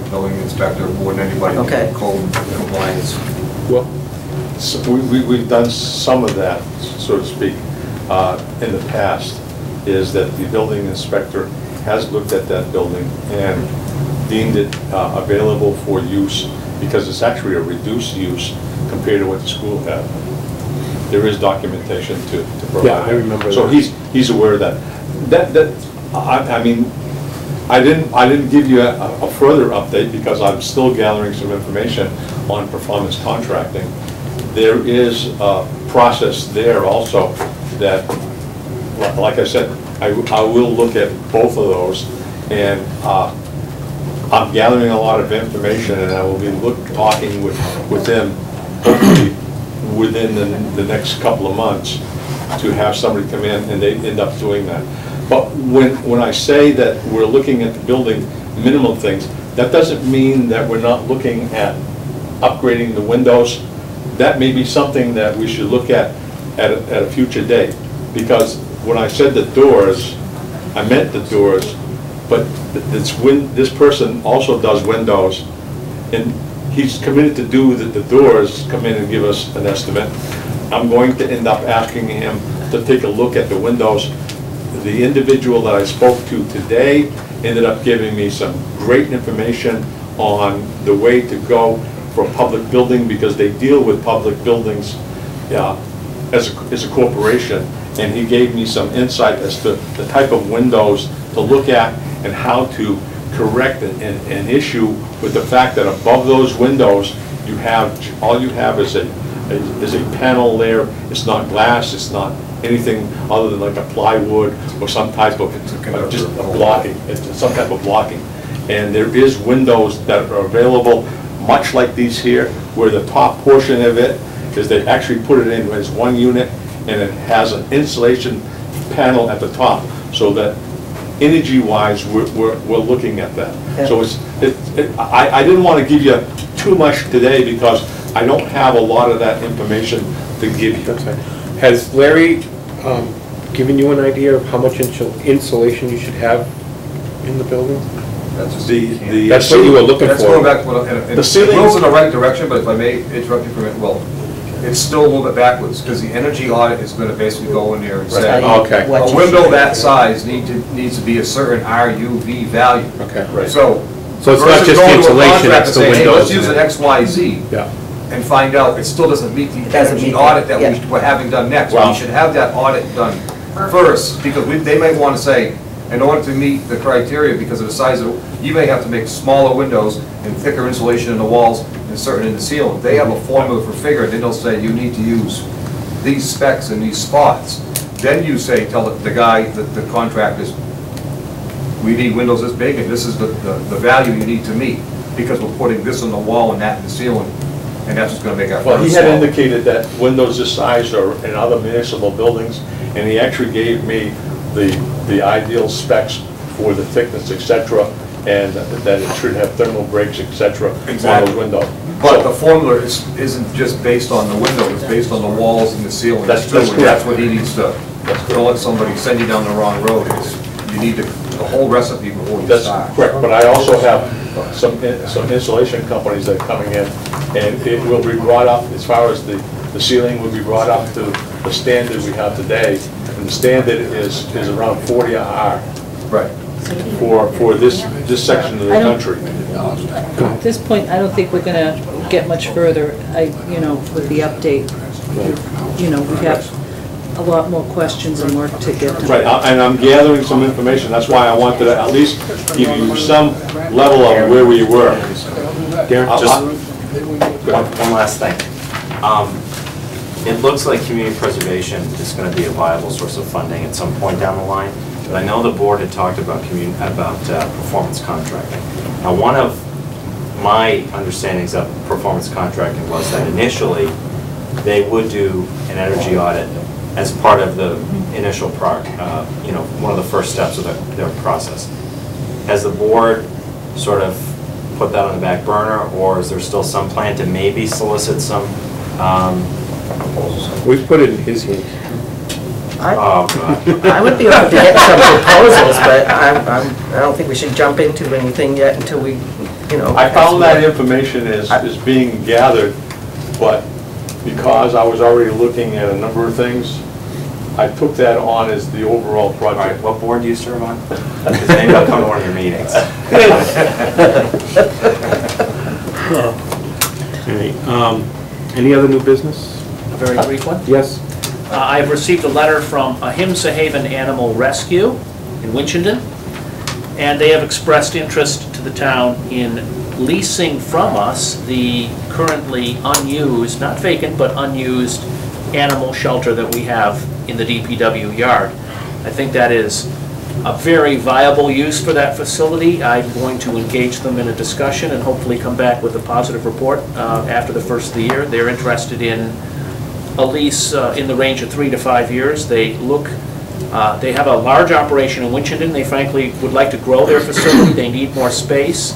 building inspector more than anybody Okay. in code compliance. Well, so we've done some of that, so to speak, in the past, is that the building inspector has looked at that building and deemed it available for use, because it's actually a reduced use compared to what the school had. There is documentation to provide. Yeah, I remember So that. he's aware of that. I mean, I didn't give you a further update because I'm still gathering some information on performance contracting. There is a process there also that, like I said, I will look at both of those, and I'm gathering a lot of information, and I will be talking with them hopefully within the next couple of months to have somebody come in and they end up doing that. But when I say that we're looking at the building minimum things, that doesn't mean that we're not looking at upgrading the windows. That may be something that we should look at a future date. Because when I said the doors, I meant the doors, but this person also does windows, and he's committed to do the doors, come in and give us an estimate. I'm going to end up asking him to take a look at the windows. The individual that I spoke to today ended up giving me some great information on the way to go for a public building, because they deal with public buildings as a corporation, and he gave me some insight as to the type of windows to look at and how to correct an issue with the fact that above those windows all you have is a panel layer. It's not glass, it's not anything other than like a plywood or some type of just a blocking. It's some type of blocking. And there is windows that are available, much like these here, where the top portion of it is they actually put it in as one unit, and it has an insulation panel at the top, so that energy-wise, we're looking at that. Yeah. So I didn't want to give you too much today because I don't have a lot of that information to give you. That's right. Has Larry given you an idea of how much insulation you should have in the building? That's what you were looking for. That's going back to what, and The ceiling- it goes in the right direction, but if I may interrupt you for a minute, well, it's still a little bit backwards, because the energy audit is going to basically go in there and say, Okay. What a you window should- that size needs to be a certain RUV value. Okay. Right. So So it's not versus just going to a insulation, contractor it's the saying, hey, windows let's use an and- XYZ, Yeah. and find out it still doesn't meet the Doesn't energy meet the- audit that yeah. we're having done next. Wow. We should have that audit done first, because they may want to say, in order to meet the criteria, because of the size of, you may have to make smaller windows and thicker insulation in the walls and certain in the ceiling. They have a formula for figuring, then they'll say, you need to use these specs in these spots. Then you say, tell the guy, the contractors, we need windows this big, and this is the value you need to meet, because we're putting this on the wall and that in the ceiling, and that's what's gonna make our Well, he furnace had smaller. indicated that windows this size are in other municipal buildings, and he actually gave me the ideal specs for the thickness, et cetera, and that it should have thermal breaks, et cetera, on Exactly. those windows. But the formula isn't just based on the window, it's based on the walls and the ceilings That's too, and correct. that's what he needs to, don't let somebody send you down the wrong road. You need the whole recipe before you That's start. correct, but I also have some insulation companies that are coming in, and it will be brought up, as far as the ceiling will be brought up to the standard we have today, and the standard is around 40 R Right. for this section of the I don't- country. At this point, I don't think we're gonna get much further, with the update. We have a lot more questions and work to get done. Right, and I'm gathering some information, that's why I wanted to at least give you some level of where we were. Darren? Just one last thing. It looks like community preservation is going to be a viable source of funding at some point down the line, but I know the board had talked about performance contracting. Now, one of my understandings of performance contracting was that initially they would do an energy audit as part of the initial one of the first steps of their process. Has the board sort of put that on the back burner, or is there still some plan to maybe solicit some We've put it in his hands. oh, God. I would be open to get some proposals, but I don't think we should jump into anything yet until we, I found that information is being gathered, but because I was already looking at a number of things, I took that on as the overall All right, project. what board do you serve on? Because maybe I'll come to one of your meetings. All right, any other new business? A very brief one. Yes? I've received a letter from Ahimsa Haven Animal Rescue in Winchendon, and they have expressed interest to the town in leasing from us the currently unused, not vacant, but unused animal shelter that we have in the DPW yard. I think that is a very viable use for that facility. I'm going to engage them in a discussion and hopefully come back with a positive report after the first of the year. They're interested in a lease in the range of 3 to 5 years. They have a large operation in Winchendon. They frankly would like to grow their facility. They need more space.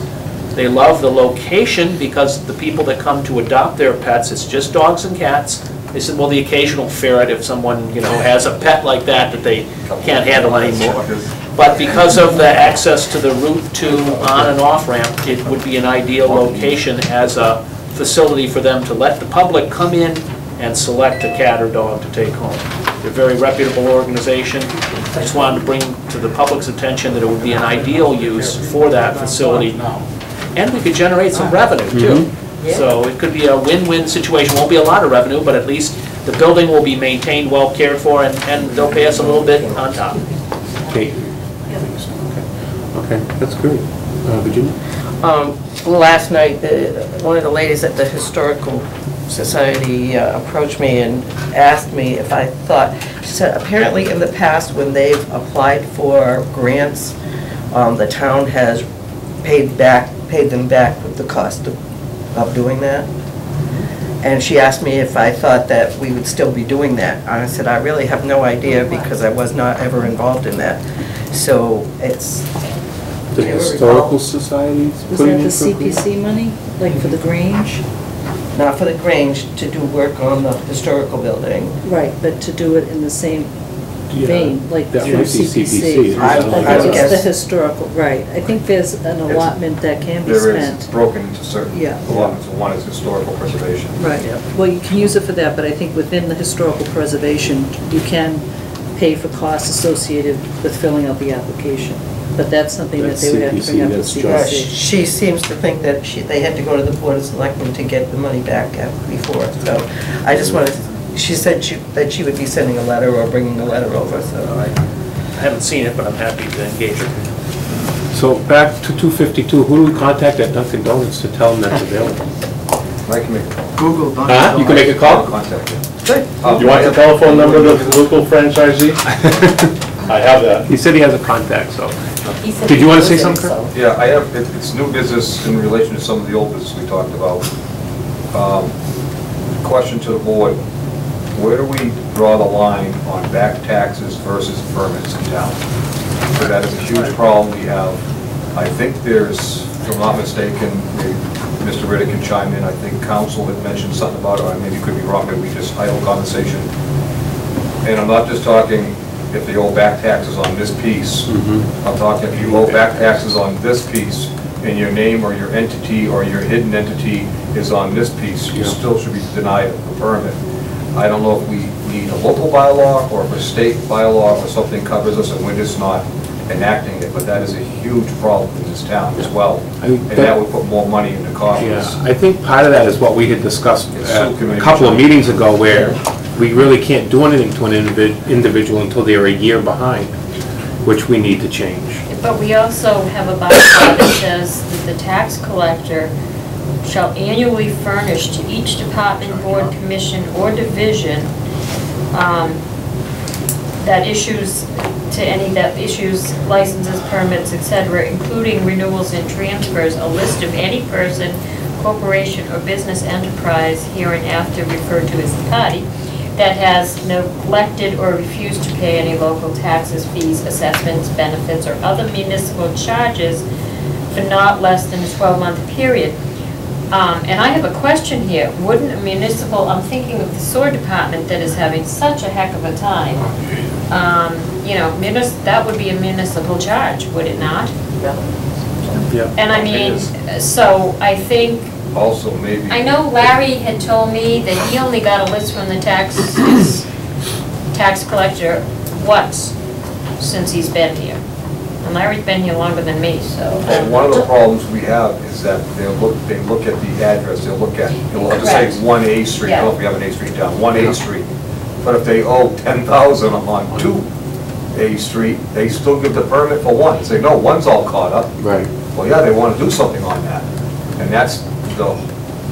They love the location because the people that come to adopt their pets, it's just dogs and cats. They said, well, the occasional ferret, if someone, has a pet like that they can't handle anymore. But because of the access to the Route 2 on and off ramp, it would be an ideal location as a facility for them to let the public come in and select a cat or dog to take home. They're a very reputable organization. I just wanted to bring to the public's attention that it would be an ideal use for that facility. And we could generate some revenue, too. So it could be a win-win situation. Won't be a lot of revenue, but at least the building will be maintained, well cared for, and they'll pay us a little bit on top. Kate? Okay, that's good. Virginia? Last night, one of the ladies at the Historical Society approached me and asked me if I thought, she said, apparently in the past when they've applied for grants, the town has paid them back with the cost of doing that. And she asked me if I thought that we would still be doing that. And I said, I really have no idea because I was not ever involved in that. So it's... The Historical Society's Was putting that in the for green? CPC money, like for the Grange? Not for the Grange, to do work on the historical building. Right, but to do it in the same Yeah, vein, like that through might be CPC. I I would think it's the guess. historical, right. I think there's an allotment that can be There is, it's spent. broken into certain Yeah. allotments, and one is historical preservation. Right, well, you can use it for that, but I think within the historical preservation, you can pay for costs associated with filling out the application. But that's something that they would have to bring up with That's CPC, CPC. She seems to think that they had to go to the Board of Selectmen to get the money back before. So I just wanted, she said that she would be sending a letter or bringing a letter over, so I haven't seen it, but I'm happy to engage her. So back to 252, who do we contact at Dunkin' Donuts to tell them that's available? I can make a call. Google Dunkin' Huh? You can make a I'll call? contact you. You want the telephone number of the local franchisee? I have that. He said he has a contact, so. He said Did you he want to say was in, something, Kurt? so- Yeah, I have, it's new business in relation to some of the old business we talked about. Question to the board, where do we draw the line on back taxes versus permits in town? So that is a huge problem we have. I think there's, if I'm not mistaken, maybe Mr. Ritter can chime in, I think council had mentioned something about it, or maybe could be wrong, maybe we just idle conversation. And I'm not just talking if they owe back taxes on this piece. I'm talking if you owe back taxes on this piece, and your name or your entity or your hidden entity is on this piece, you still should be denied a permit. I don't know if we need a local bylaw or if a state bylaw or something covers us and we're just not enacting it, but that is a huge problem in this town as well. And that would put more money into coffers. Yeah, I think part of that is what we had discussed It's a community couple of choice. meetings ago, where we really can't do anything to an individual until they're a year behind, which we need to change. But we also have a bylaw that says that the tax collector shall annually furnish to each department, board, commission, or division that issues licenses, permits, etc., including renewals and transfers, a list of any person, corporation, or business enterprise hereinafter referred to as the party that has neglected or refused to pay any local taxes, fees, assessments, benefits, or other municipal charges for not less than a 12-month period. And I have a question here. Wouldn't a municipal, I'm thinking of the sewer department that is having such a heck of a time, you know, that would be a municipal charge, would it not? Yeah. And I mean, so I think, Also, maybe. I know Larry had told me that he only got a list from the tax collector once since he's been here. And Larry's been here longer than me, so. And one of the problems we have is that they look at the address, they'll look at, I'll just say Correct. 1A Street, I don't know if we have an A Street down, 1A Street. But if they owe 10,000 on 2A Street, they still give the permit for one. Say, no, one's all caught up. Right. Well, yeah, they want to do something on that. And that's the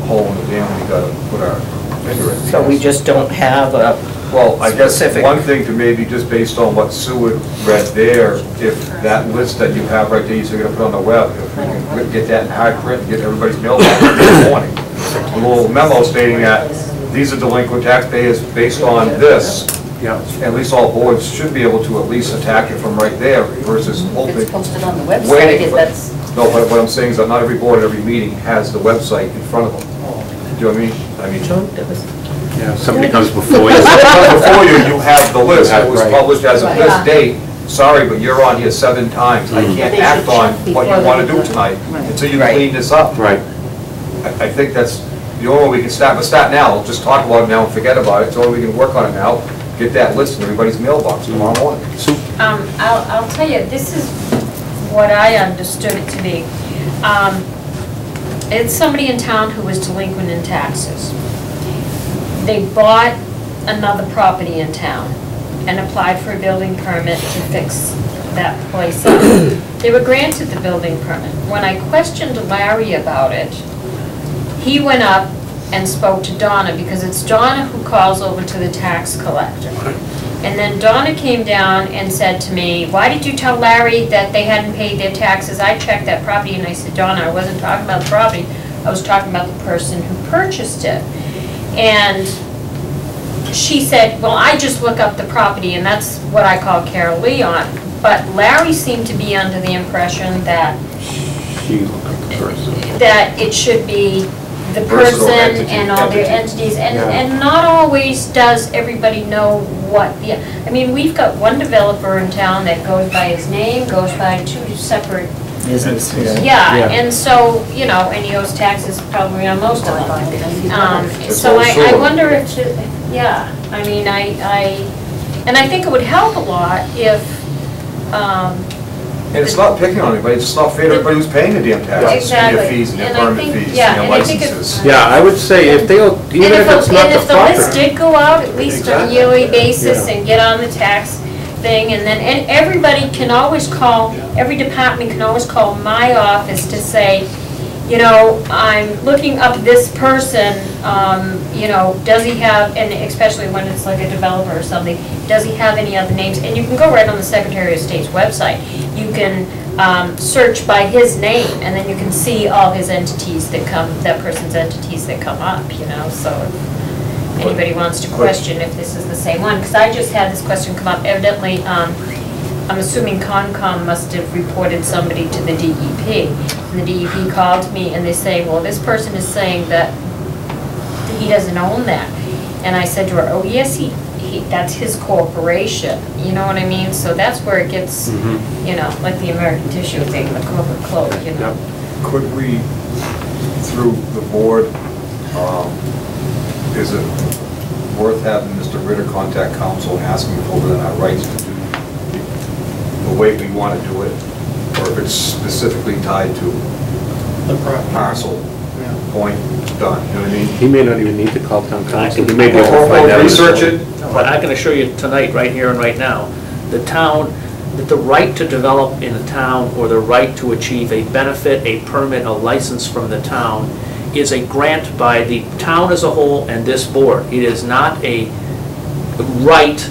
hole in the dam we gotta put our finger in. So we just don't have a Well, I guess specific... one thing to maybe, just based on what Sue had read there, if that list that you have right there, you're gonna put on the web, if we can get that in hard print, and get everybody's mailbox in the morning. A little memo stating that these are delinquent taxpayers based on this. Yeah. At least all boards should be able to at least attack it from right there versus hoping. It's posted on the website, Waiting if for- that's... No, but what I'm saying is that not every board at every meeting has the website in front of them. Do you know what I mean? Yeah, somebody comes before you. Before you have the list, it was Right. published as of this Right. date. Sorry, but you're on here 7 times. I can't They should act on check what you before want to they do do it. tonight Right. until you Right. clean this up. Right. I think that's the only way we can start, but start now, just talk about it now and forget about it, so we can work on it now, get that list in everybody's mailbox tomorrow morning. I'll tell you, this is what I understood it to be. It's somebody in town who was delinquent in taxes. They bought another property in town and applied for a building permit to fix that place up. They were granted the building permit. When I questioned Larry about it, he went up and spoke to Donna, because it's Donna who calls over to the tax collector. And then Donna came down and said to me, why did you tell Larry that they hadn't paid their taxes? I checked that property, and I said, Donna, I wasn't talking about the property, I was talking about the person who purchased it. And she said, well, I just look up the property, and that's what I call Carol Leon. But Larry seemed to be under the impression that that it should be the person and all their entities, and not always does everybody know what the, I mean, we've got one developer in town that goes by his name, goes by 2 separate businesses. Yeah, and so, you know, and he owes taxes probably on most of them. So I wonder if, yeah, I mean, and I think it would help a lot if, and it's not picking on anybody, it's just not fair to everybody who's paying the damn taxes, and their fees, and their permit fees, and their licenses. Yeah, I would say if they'll, even if it's not the property. And if the list did go out, at least on a yearly basis, and get on the tax thing, and then everybody can always call, every department can always call my office to say, you know, I'm looking up this person, you know, does he have, and especially when it's like a developer or something, does he have any other names? And you can go right on the Secretary of State's website. You can search by his name, and then you can see all his entities that come, that person's entities that come up, you know, so if anybody wants to question if this is the same one, because I just had this question come up, evidently, I'm assuming Concom must have reported somebody to the DEP, and the DEP called me and they say, well, this person is saying that he doesn't own that. And I said to her, oh yes, that's his corporation, you know what I mean? So that's where it gets, you know, like the American Tissue thing, the corporate code, you know. Could we, through the board, is it worth having Mr. Ritter contact council and asking if over our rights to do the way we want to do it, or if it's specifically tied to the parcel, point, done, you know what I mean? He may not even need to call town council, he may be able to find out. Research it. But I can assure you tonight, right here and right now, the town, that the right to develop in a town, or the right to achieve a benefit, a permit, a license from the town, is a grant by the town as a whole and this board. It is not a right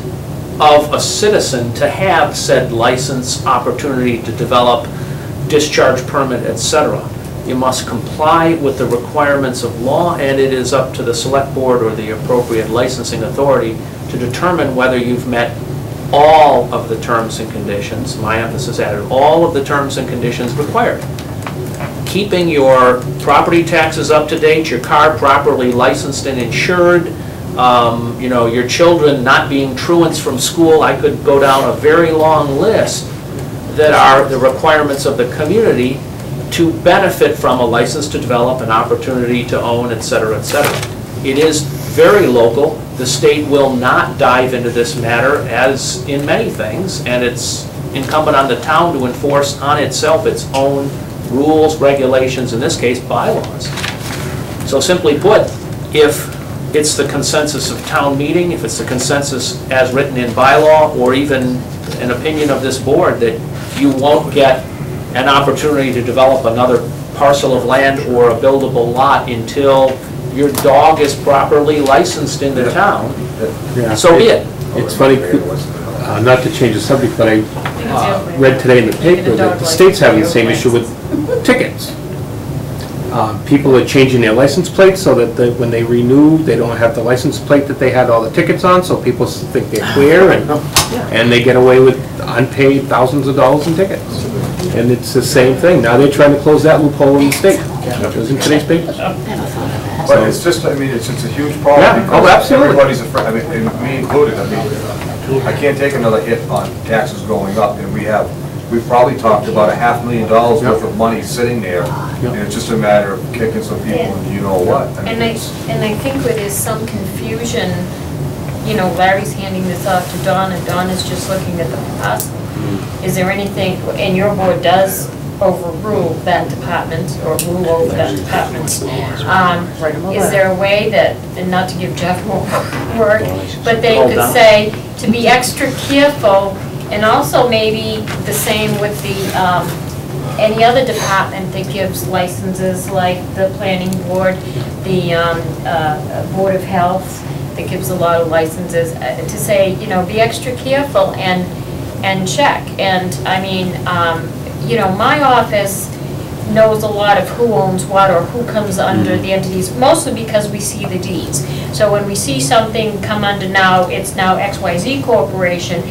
of a citizen to have said license, opportunity to develop, discharge permit, etc. You must comply with the requirements of law, and it is up to the select board or the appropriate licensing authority to determine whether you've met all of the terms and conditions, my emphasis added, all of the terms and conditions required. Keeping your property taxes up to date, your car properly licensed and insured, you know, your children not being truants from school. I could go down a very long list that are the requirements of the community to benefit from a license to develop, an opportunity to own, et cetera, et cetera. It is very local. The state will not dive into this matter, as in many things, and it's incumbent on the town to enforce on itself its own rules, regulations, in this case, bylaws. So simply put, if it's the consensus of town meeting, if it's the consensus as written in bylaw, or even an opinion of this board that you won't get an opportunity to develop another parcel of land or a buildable lot until your dog is properly licensed in the town, so be it. It's funny, not to change the subject, but I read today in the paper that the state's having the same issue with tickets. People are changing their license plates so that when they renew, they don't have the license plate that they had all the tickets on, so people think they're clear, and they get away with unpaid thousands of dollars in tickets. And it's the same thing. Now they're trying to close that loophole in the state. It was in today's papers. But it's just, I mean, it's a huge problem. Yeah, oh, absolutely. Everybody's afraid, I mean, and me included, I mean, I can't take another hit on taxes going up, and we've probably talked about $500,000 worth of money sitting there, and it's just a matter of kicking some people into you know what. I mean, and I think where there's some confusion, you know, Larry's handing this off to Dawn, and Dawn is just looking at the parcel. Is there anything, and your board does overrule that department, or rule over that department, is there a way that, and not to give Jeff more work, but they could say to be extra careful, and also maybe the same with the any other department that gives licenses, like the planning board, the Board of Health, that gives a lot of licenses, to say, you know, be extra careful and check. And I mean, you know, my office, knows a lot of who owns what or who comes under the entities, mostly because we see the deeds. So when we see something come under now, it's now XYZ Corporation,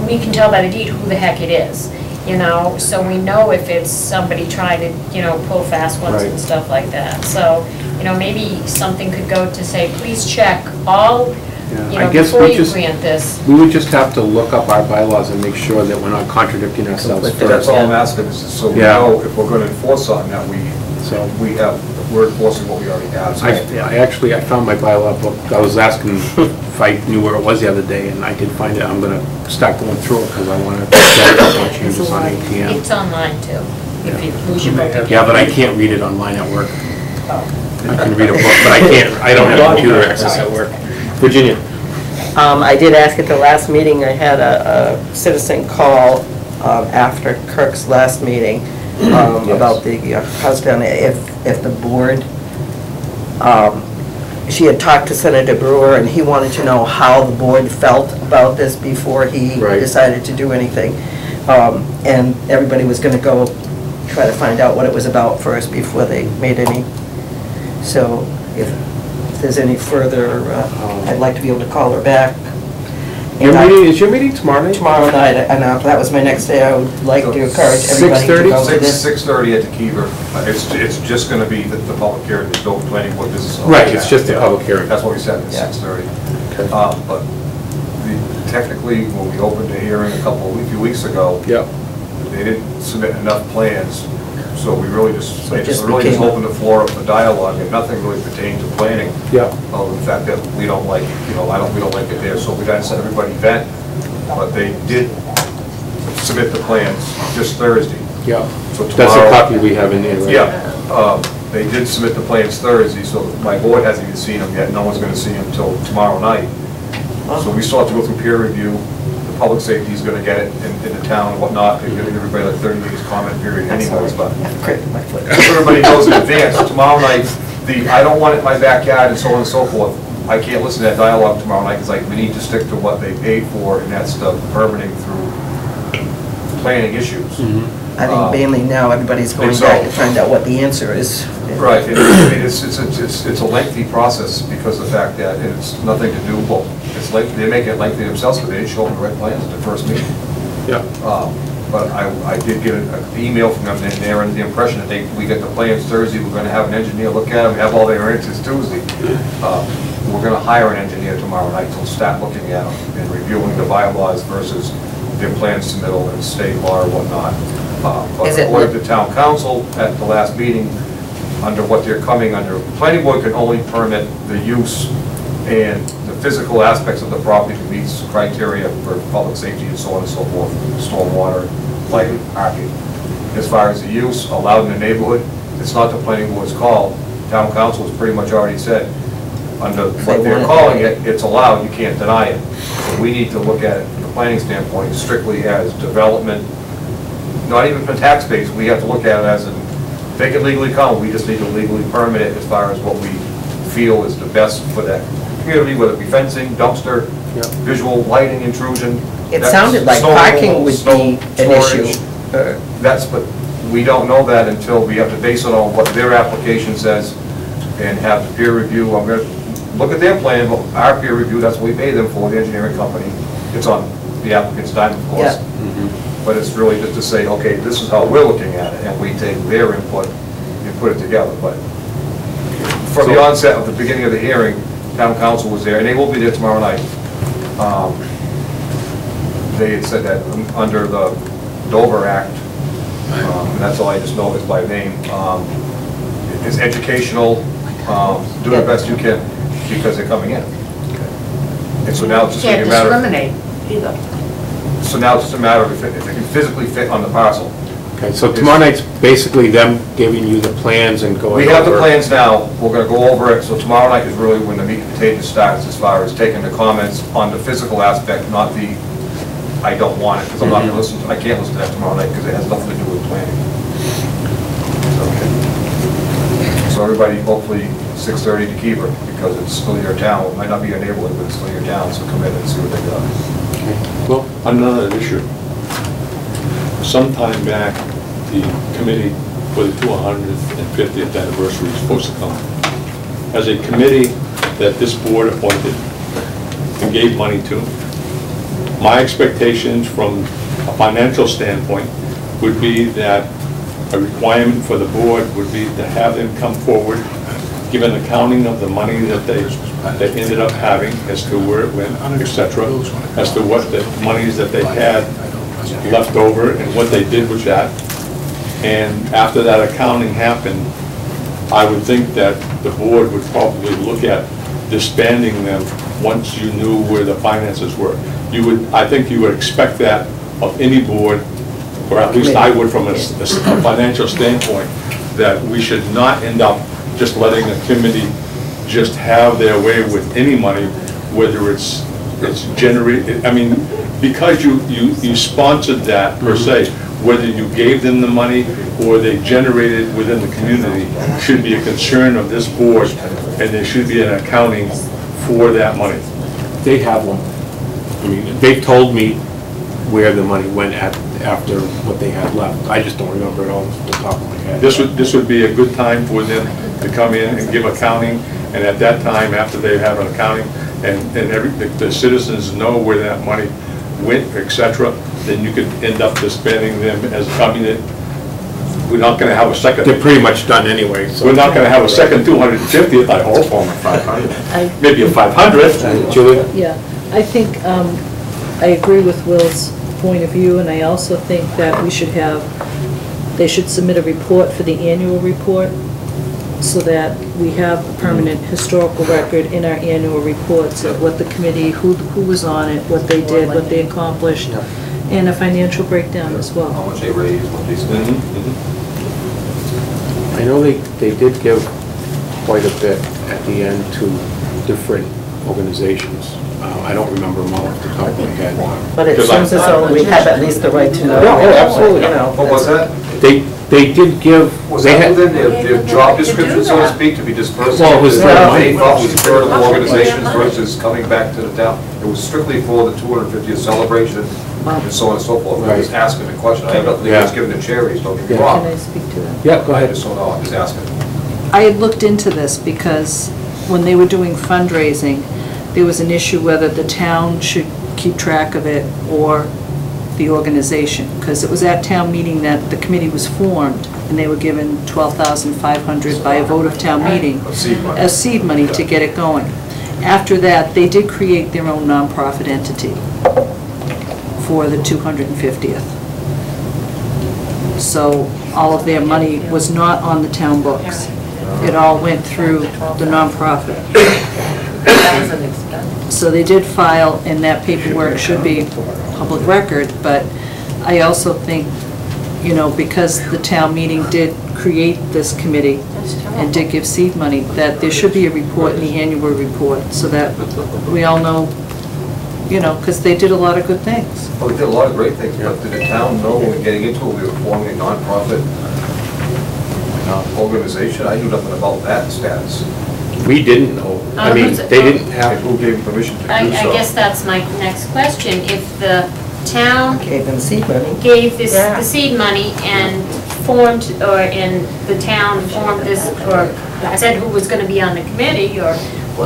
we can tell by the deed who the heck it is, you know? So we know if it's somebody trying to, you know, pull fast ones and stuff like that. So, you know, maybe something could go to say, please check all, you know, before you grant this. We would just have to look up our bylaws and make sure that we're not contradicting ourselves first. That's all I'm asking, is so we know if we're gonna enforce something that we're enforcing what we already have. So I found my bylaw book. I was asking if I knew where it was the other day, and I did find it. I'm gonna start going through it, because I wanna get a couple of changes on ATM. It's online too, if you lose your book. Yeah, but I can't read it online at work. I can read a book, but I don't have computer access at work. Virginia? I did ask at the last meeting, I had a citizen call after Kirk's last meeting about the house down there, if the board, she had talked to Senator Brewer, and he wanted to know how the board felt about this before he decided to do anything. And everybody was going to go try to find out what it was about first before they made any. So if there's any further, I'd like to be able to call her back. Is your meeting tomorrow night? Tomorrow night, and that was my next day. I would like to encourage everybody to go to this. 6:30 at the Kiever. It's just going to be the public hearing. There's no planning board business. Right, it's just a public hearing. That's what we said, at 6:30. But technically, when we opened the hearing a few weeks ago, they didn't submit enough plans. So we really just opened the floor up for dialogue, and nothing really pertained to planning. Other than the fact that we don't like, we don't like it there. So we got to let everybody vent. But they did submit the plans just Thursday. So tomorrow, that's a copy we have in there, right? They did submit the plans Thursday, so my board hasn't even seen them yet. No one's going to see them until tomorrow night. So we still have to go through peer review. Public safety is going to get it in the town and whatnot. They're giving everybody like 30 days comment period anyways, but everybody knows in advance. Tomorrow night, I don't want it in my backyard and so on and so forth. I can't listen to that dialogue tomorrow night, because we need to stick to what they paid for, and that's the permitting through planning issues. I think mainly now everybody's going back to find out what the answer is. Right, it's a lengthy process because of the fact that it's nothing to do, well, it's lengthy, they make it lengthy themselves, but they didn't show them the right plans at the first meeting. But I did get an email from them, and they're under the impression that we get the plans Thursday, we're gonna have an engineer look at them, we have all their answers Tuesday. We're gonna hire an engineer tomorrow night to start looking at them and reviewing the bylaws versus their plan submittal and state law or whatnot. But according to town council at the last meeting, under what they're coming under, planning board can only permit the use and the physical aspects of the property that meets criteria for public safety and so on and so forth, stormwater, lighting, parking. As far as the use allowed in the neighborhood, it's not the planning board's call. Town council has pretty much already said, under what they're calling it, it's allowed, you can't deny it. So we need to look at it from the planning standpoint strictly as development, not even from tax base, we have to look at it as they can legally come, we just need to legally permit it as far as what we feel is the best for that community, whether it be fencing, dumpster, visual lighting intrusion. It sounded like parking would be an issue. But we don't know that until we have to base it on what their application says and have the peer review. I'm going to look at their plan, but our peer review, that's what we pay them for, the engineering company. It's on the applicant's dime, of course. But it's really just to say, okay, this is how we're looking at it, and we take their input and put it together. But from the onset of the beginning of the hearing, town council was there, and they will be there tomorrow night. They had said that under the Dover Act, and that's all I just know is by name, it's educational, do the best you can, because they're coming in. And so now it's just a matter of... Can't discriminate either. So now it's just a matter of if it can physically fit on the parcel. Okay, so tomorrow night's basically them giving you the plans and going over. We have the plans now, we're gonna go over it, so tomorrow night is really when the meat and potatoes starts as far as taking the comments on the physical aspect, not the, I don't want it, because I'm not gonna listen, I can't listen to that tomorrow night because it has nothing to do with planning. Okay. So everybody, hopefully 6:30 to Kiever, because it's still your town, it might not be your neighborhood, but it's still your town, so come in and see what they got. Well, another issue. Some time back, the committee for the 250th anniversary is supposed to come. As a committee that this board appointed and gave money to, my expectations from a financial standpoint would be that a requirement for the board would be to have them come forward, give an accounting of the money that they ended up having, as to where it went, etc., as to what the monies that they had left over and what they did with that. And after that accounting happened, I would think that the board would probably look at disbanding them once you knew where the finances were. You would, I think you would expect that of any board, or at least I would from a financial standpoint, that we should not end up just letting a committee just have their way with any money, whether it's generated, I mean, because you sponsored that per se, whether you gave them the money or they generated within the community should be a concern of this board, and there should be an accounting for that money. They have one. I mean, they've told me where the money went after what they had left. I just don't remember it all off the top of my head. This would be a good time for them to come in and give accounting, and at that time, after they have an accounting, and the citizens know where that money went, etc., then you could end up disbanding them as a company. We're not going to have a second. They're pretty much done anyway. So. We're not going to have a second 250th, I hope. 500. Maybe a 500th. Julie? Yeah, I think, I agree with Will's point of view, and I also think that they should submit a report for the annual report, so that we have a permanent historical record in our annual reports of what the committee, who was on it, what they did, what they accomplished, and a financial breakdown as well. How much they raised, what they spent. I know they did give quite a bit at the end to different organizations. I don't remember them all off the top of my head. But it seems as though we have at least the right to know. Yeah, absolutely. You know, What was that? They did give. Was they that had, within their job description, so to speak, to be dispersed? Well, it was They their money. thought was charitable organizations versus coming back to the town. It was strictly for the 250th celebration and so on and so forth. I'm just asking the question. I have nothing against giving to charities, don't get me wrong. Can I speak to that? yeah, go I ahead. just don't know, I'm just asking. I had looked into this because when they were doing fundraising, there was an issue whether the town should keep track of it or the organization, because it was at town meeting that the committee was formed, and they were given $12,500 by a vote of town meeting as seed money to get it going. After that, they did create their own nonprofit entity for the 250th. So all of their money was not on the town books. It all went through the nonprofit. So they did file, and that paperwork should be public record, but I also think, you know, because the town meeting did create this committee and did give seed money, that there should be a report in the annual report, so that we all know, you know, because they did a lot of good things. Well, we did a lot of great things, but did the town know when we were getting into it, we were forming a nonprofit organization? I knew nothing about that status. We didn't know. I mean, they didn't have. Who gave permission to do so? I guess that's my next question. If the town Gave them seed money. gave this, the seed money and formed, or in the town formed this, or said who was gonna be on the committee, or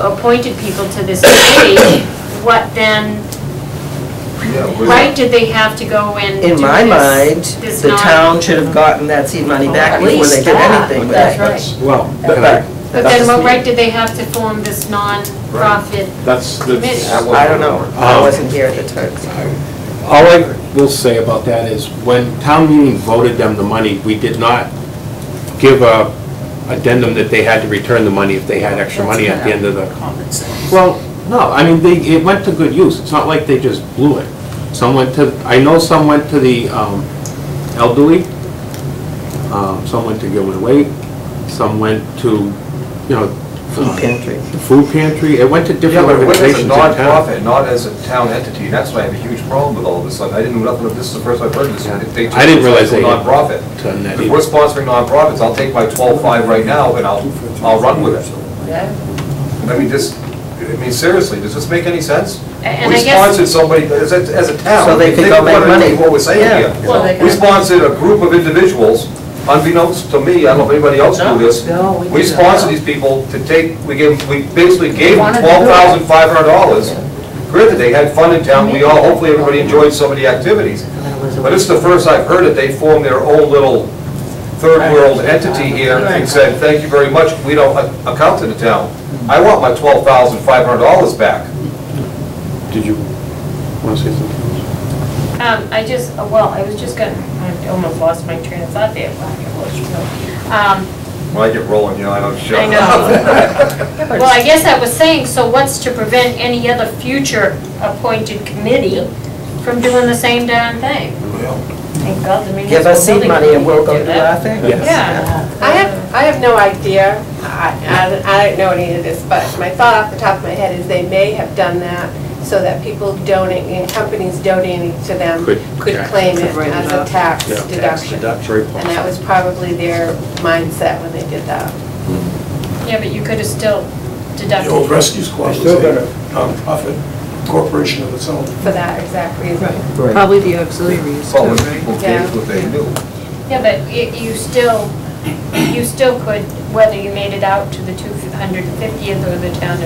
appointed people to this committee, what then, right, did they have to go and do this? In my mind, this the non- town should have gotten that seed money back before they did anything with it. That's right. Well, But then what right did they have to form this non-profit committee? I don't know. I wasn't here at the time. all I will say about that is when town meeting voted them the money, we did not give a addendum that they had to return the money if they had extra money at the end of the. Well, no, I mean, it went to good use. It's not like they just blew it. Some went to, I know some went to the elderly, some went to Gilman Waite, some went to, you know, Food pantry. The food pantry. It went to different Yeah, but it went as a organizations in town. non-profit, not as a town entity. That's why I have a huge problem with all of this. Like, I didn't know nothing of this. Is the first I've heard of this. They I didn't realize they they had non-profit. done that If either. we're sponsoring non-profits, I'll take my 12.5 right now and I'll run with it. I mean, seriously, does this make any sense? And We I guess- sponsored somebody as a town. So they could Think go about make money. What we're saying Yeah. here. Well, they We can- sponsored a group of individuals unbeknownst to me, I don't know if anybody else knew this, No, we we did not. sponsored these people to take, we basically gave them $12,500. Granted, they had fun in town, hopefully everybody enjoyed some of the activities. But it's the first I've heard that they formed their own little third world entity here and said, thank you very much, we don't account to the town. I want my $12,500 back. Did you want to say something? I was just gonna, I almost lost my train of thought there. When I get rolling, I don't shut I know. Well, I guess I was saying, so what's to prevent any other future appointed committee from doing the same darn thing? Thank God, the Give us seed municipal money and we'll go building do committee our did thing. that. Yeah. I have no idea, I don't know any of this, but my thought off the top of my head is they may have done that so that people donate, and companies donating to them Could could claim it write it as a off. tax Yeah. deduction. Very And that was probably their mindset when they did that. Yeah, but you could have still The deducted. old rescue squad was a nonprofit corporation of its own. For that exact reason. Probably the auxiliaries too, Well, when right? people gave what they knew. Yeah, but you still could, whether you made it out to the 250th or the town,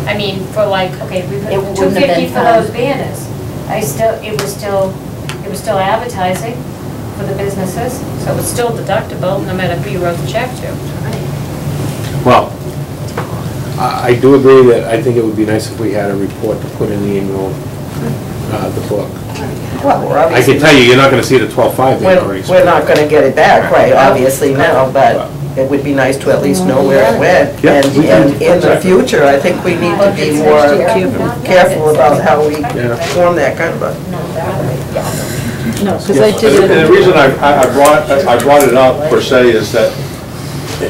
I mean, for like, okay, we put It wouldn't have 250 been for fun. those banners. It was still advertising for the businesses, so it was still deductible, no matter who you wrote the check to. Well, I do agree that I think it would be nice if we had a report to put in the annual, the book. Well, we're I obviously, can tell you, you're not gonna see the 12.5 increase. we're not gonna get it back, right, obviously now, but it would be nice to at least know where it went. Yeah, And we can- in the future, I think we need to be more careful about how we Yeah. form that kind of a. No, because I did And it. the reason I brought it up per se is that,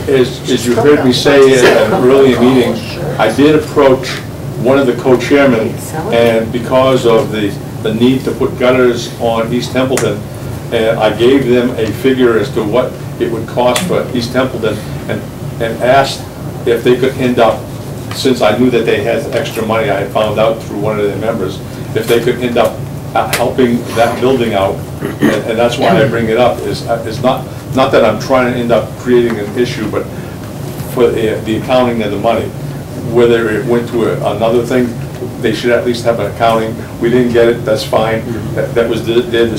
as you heard me say at an earlier meeting, I did approach one of the co-chairmen, and because of the need to put gutters on East Templeton, and I gave them a figure as to what it would cost for East Templeton, and asked if they could end up, since I knew that they had extra money, I had found out through one of their members, if they could end up helping that building out, and that's why I bring it up, is not that I'm trying to end up creating an issue, but for the accounting and the money. Whether it went to another thing, they should at least have an accounting. We didn't get it, that's fine. That was their decision.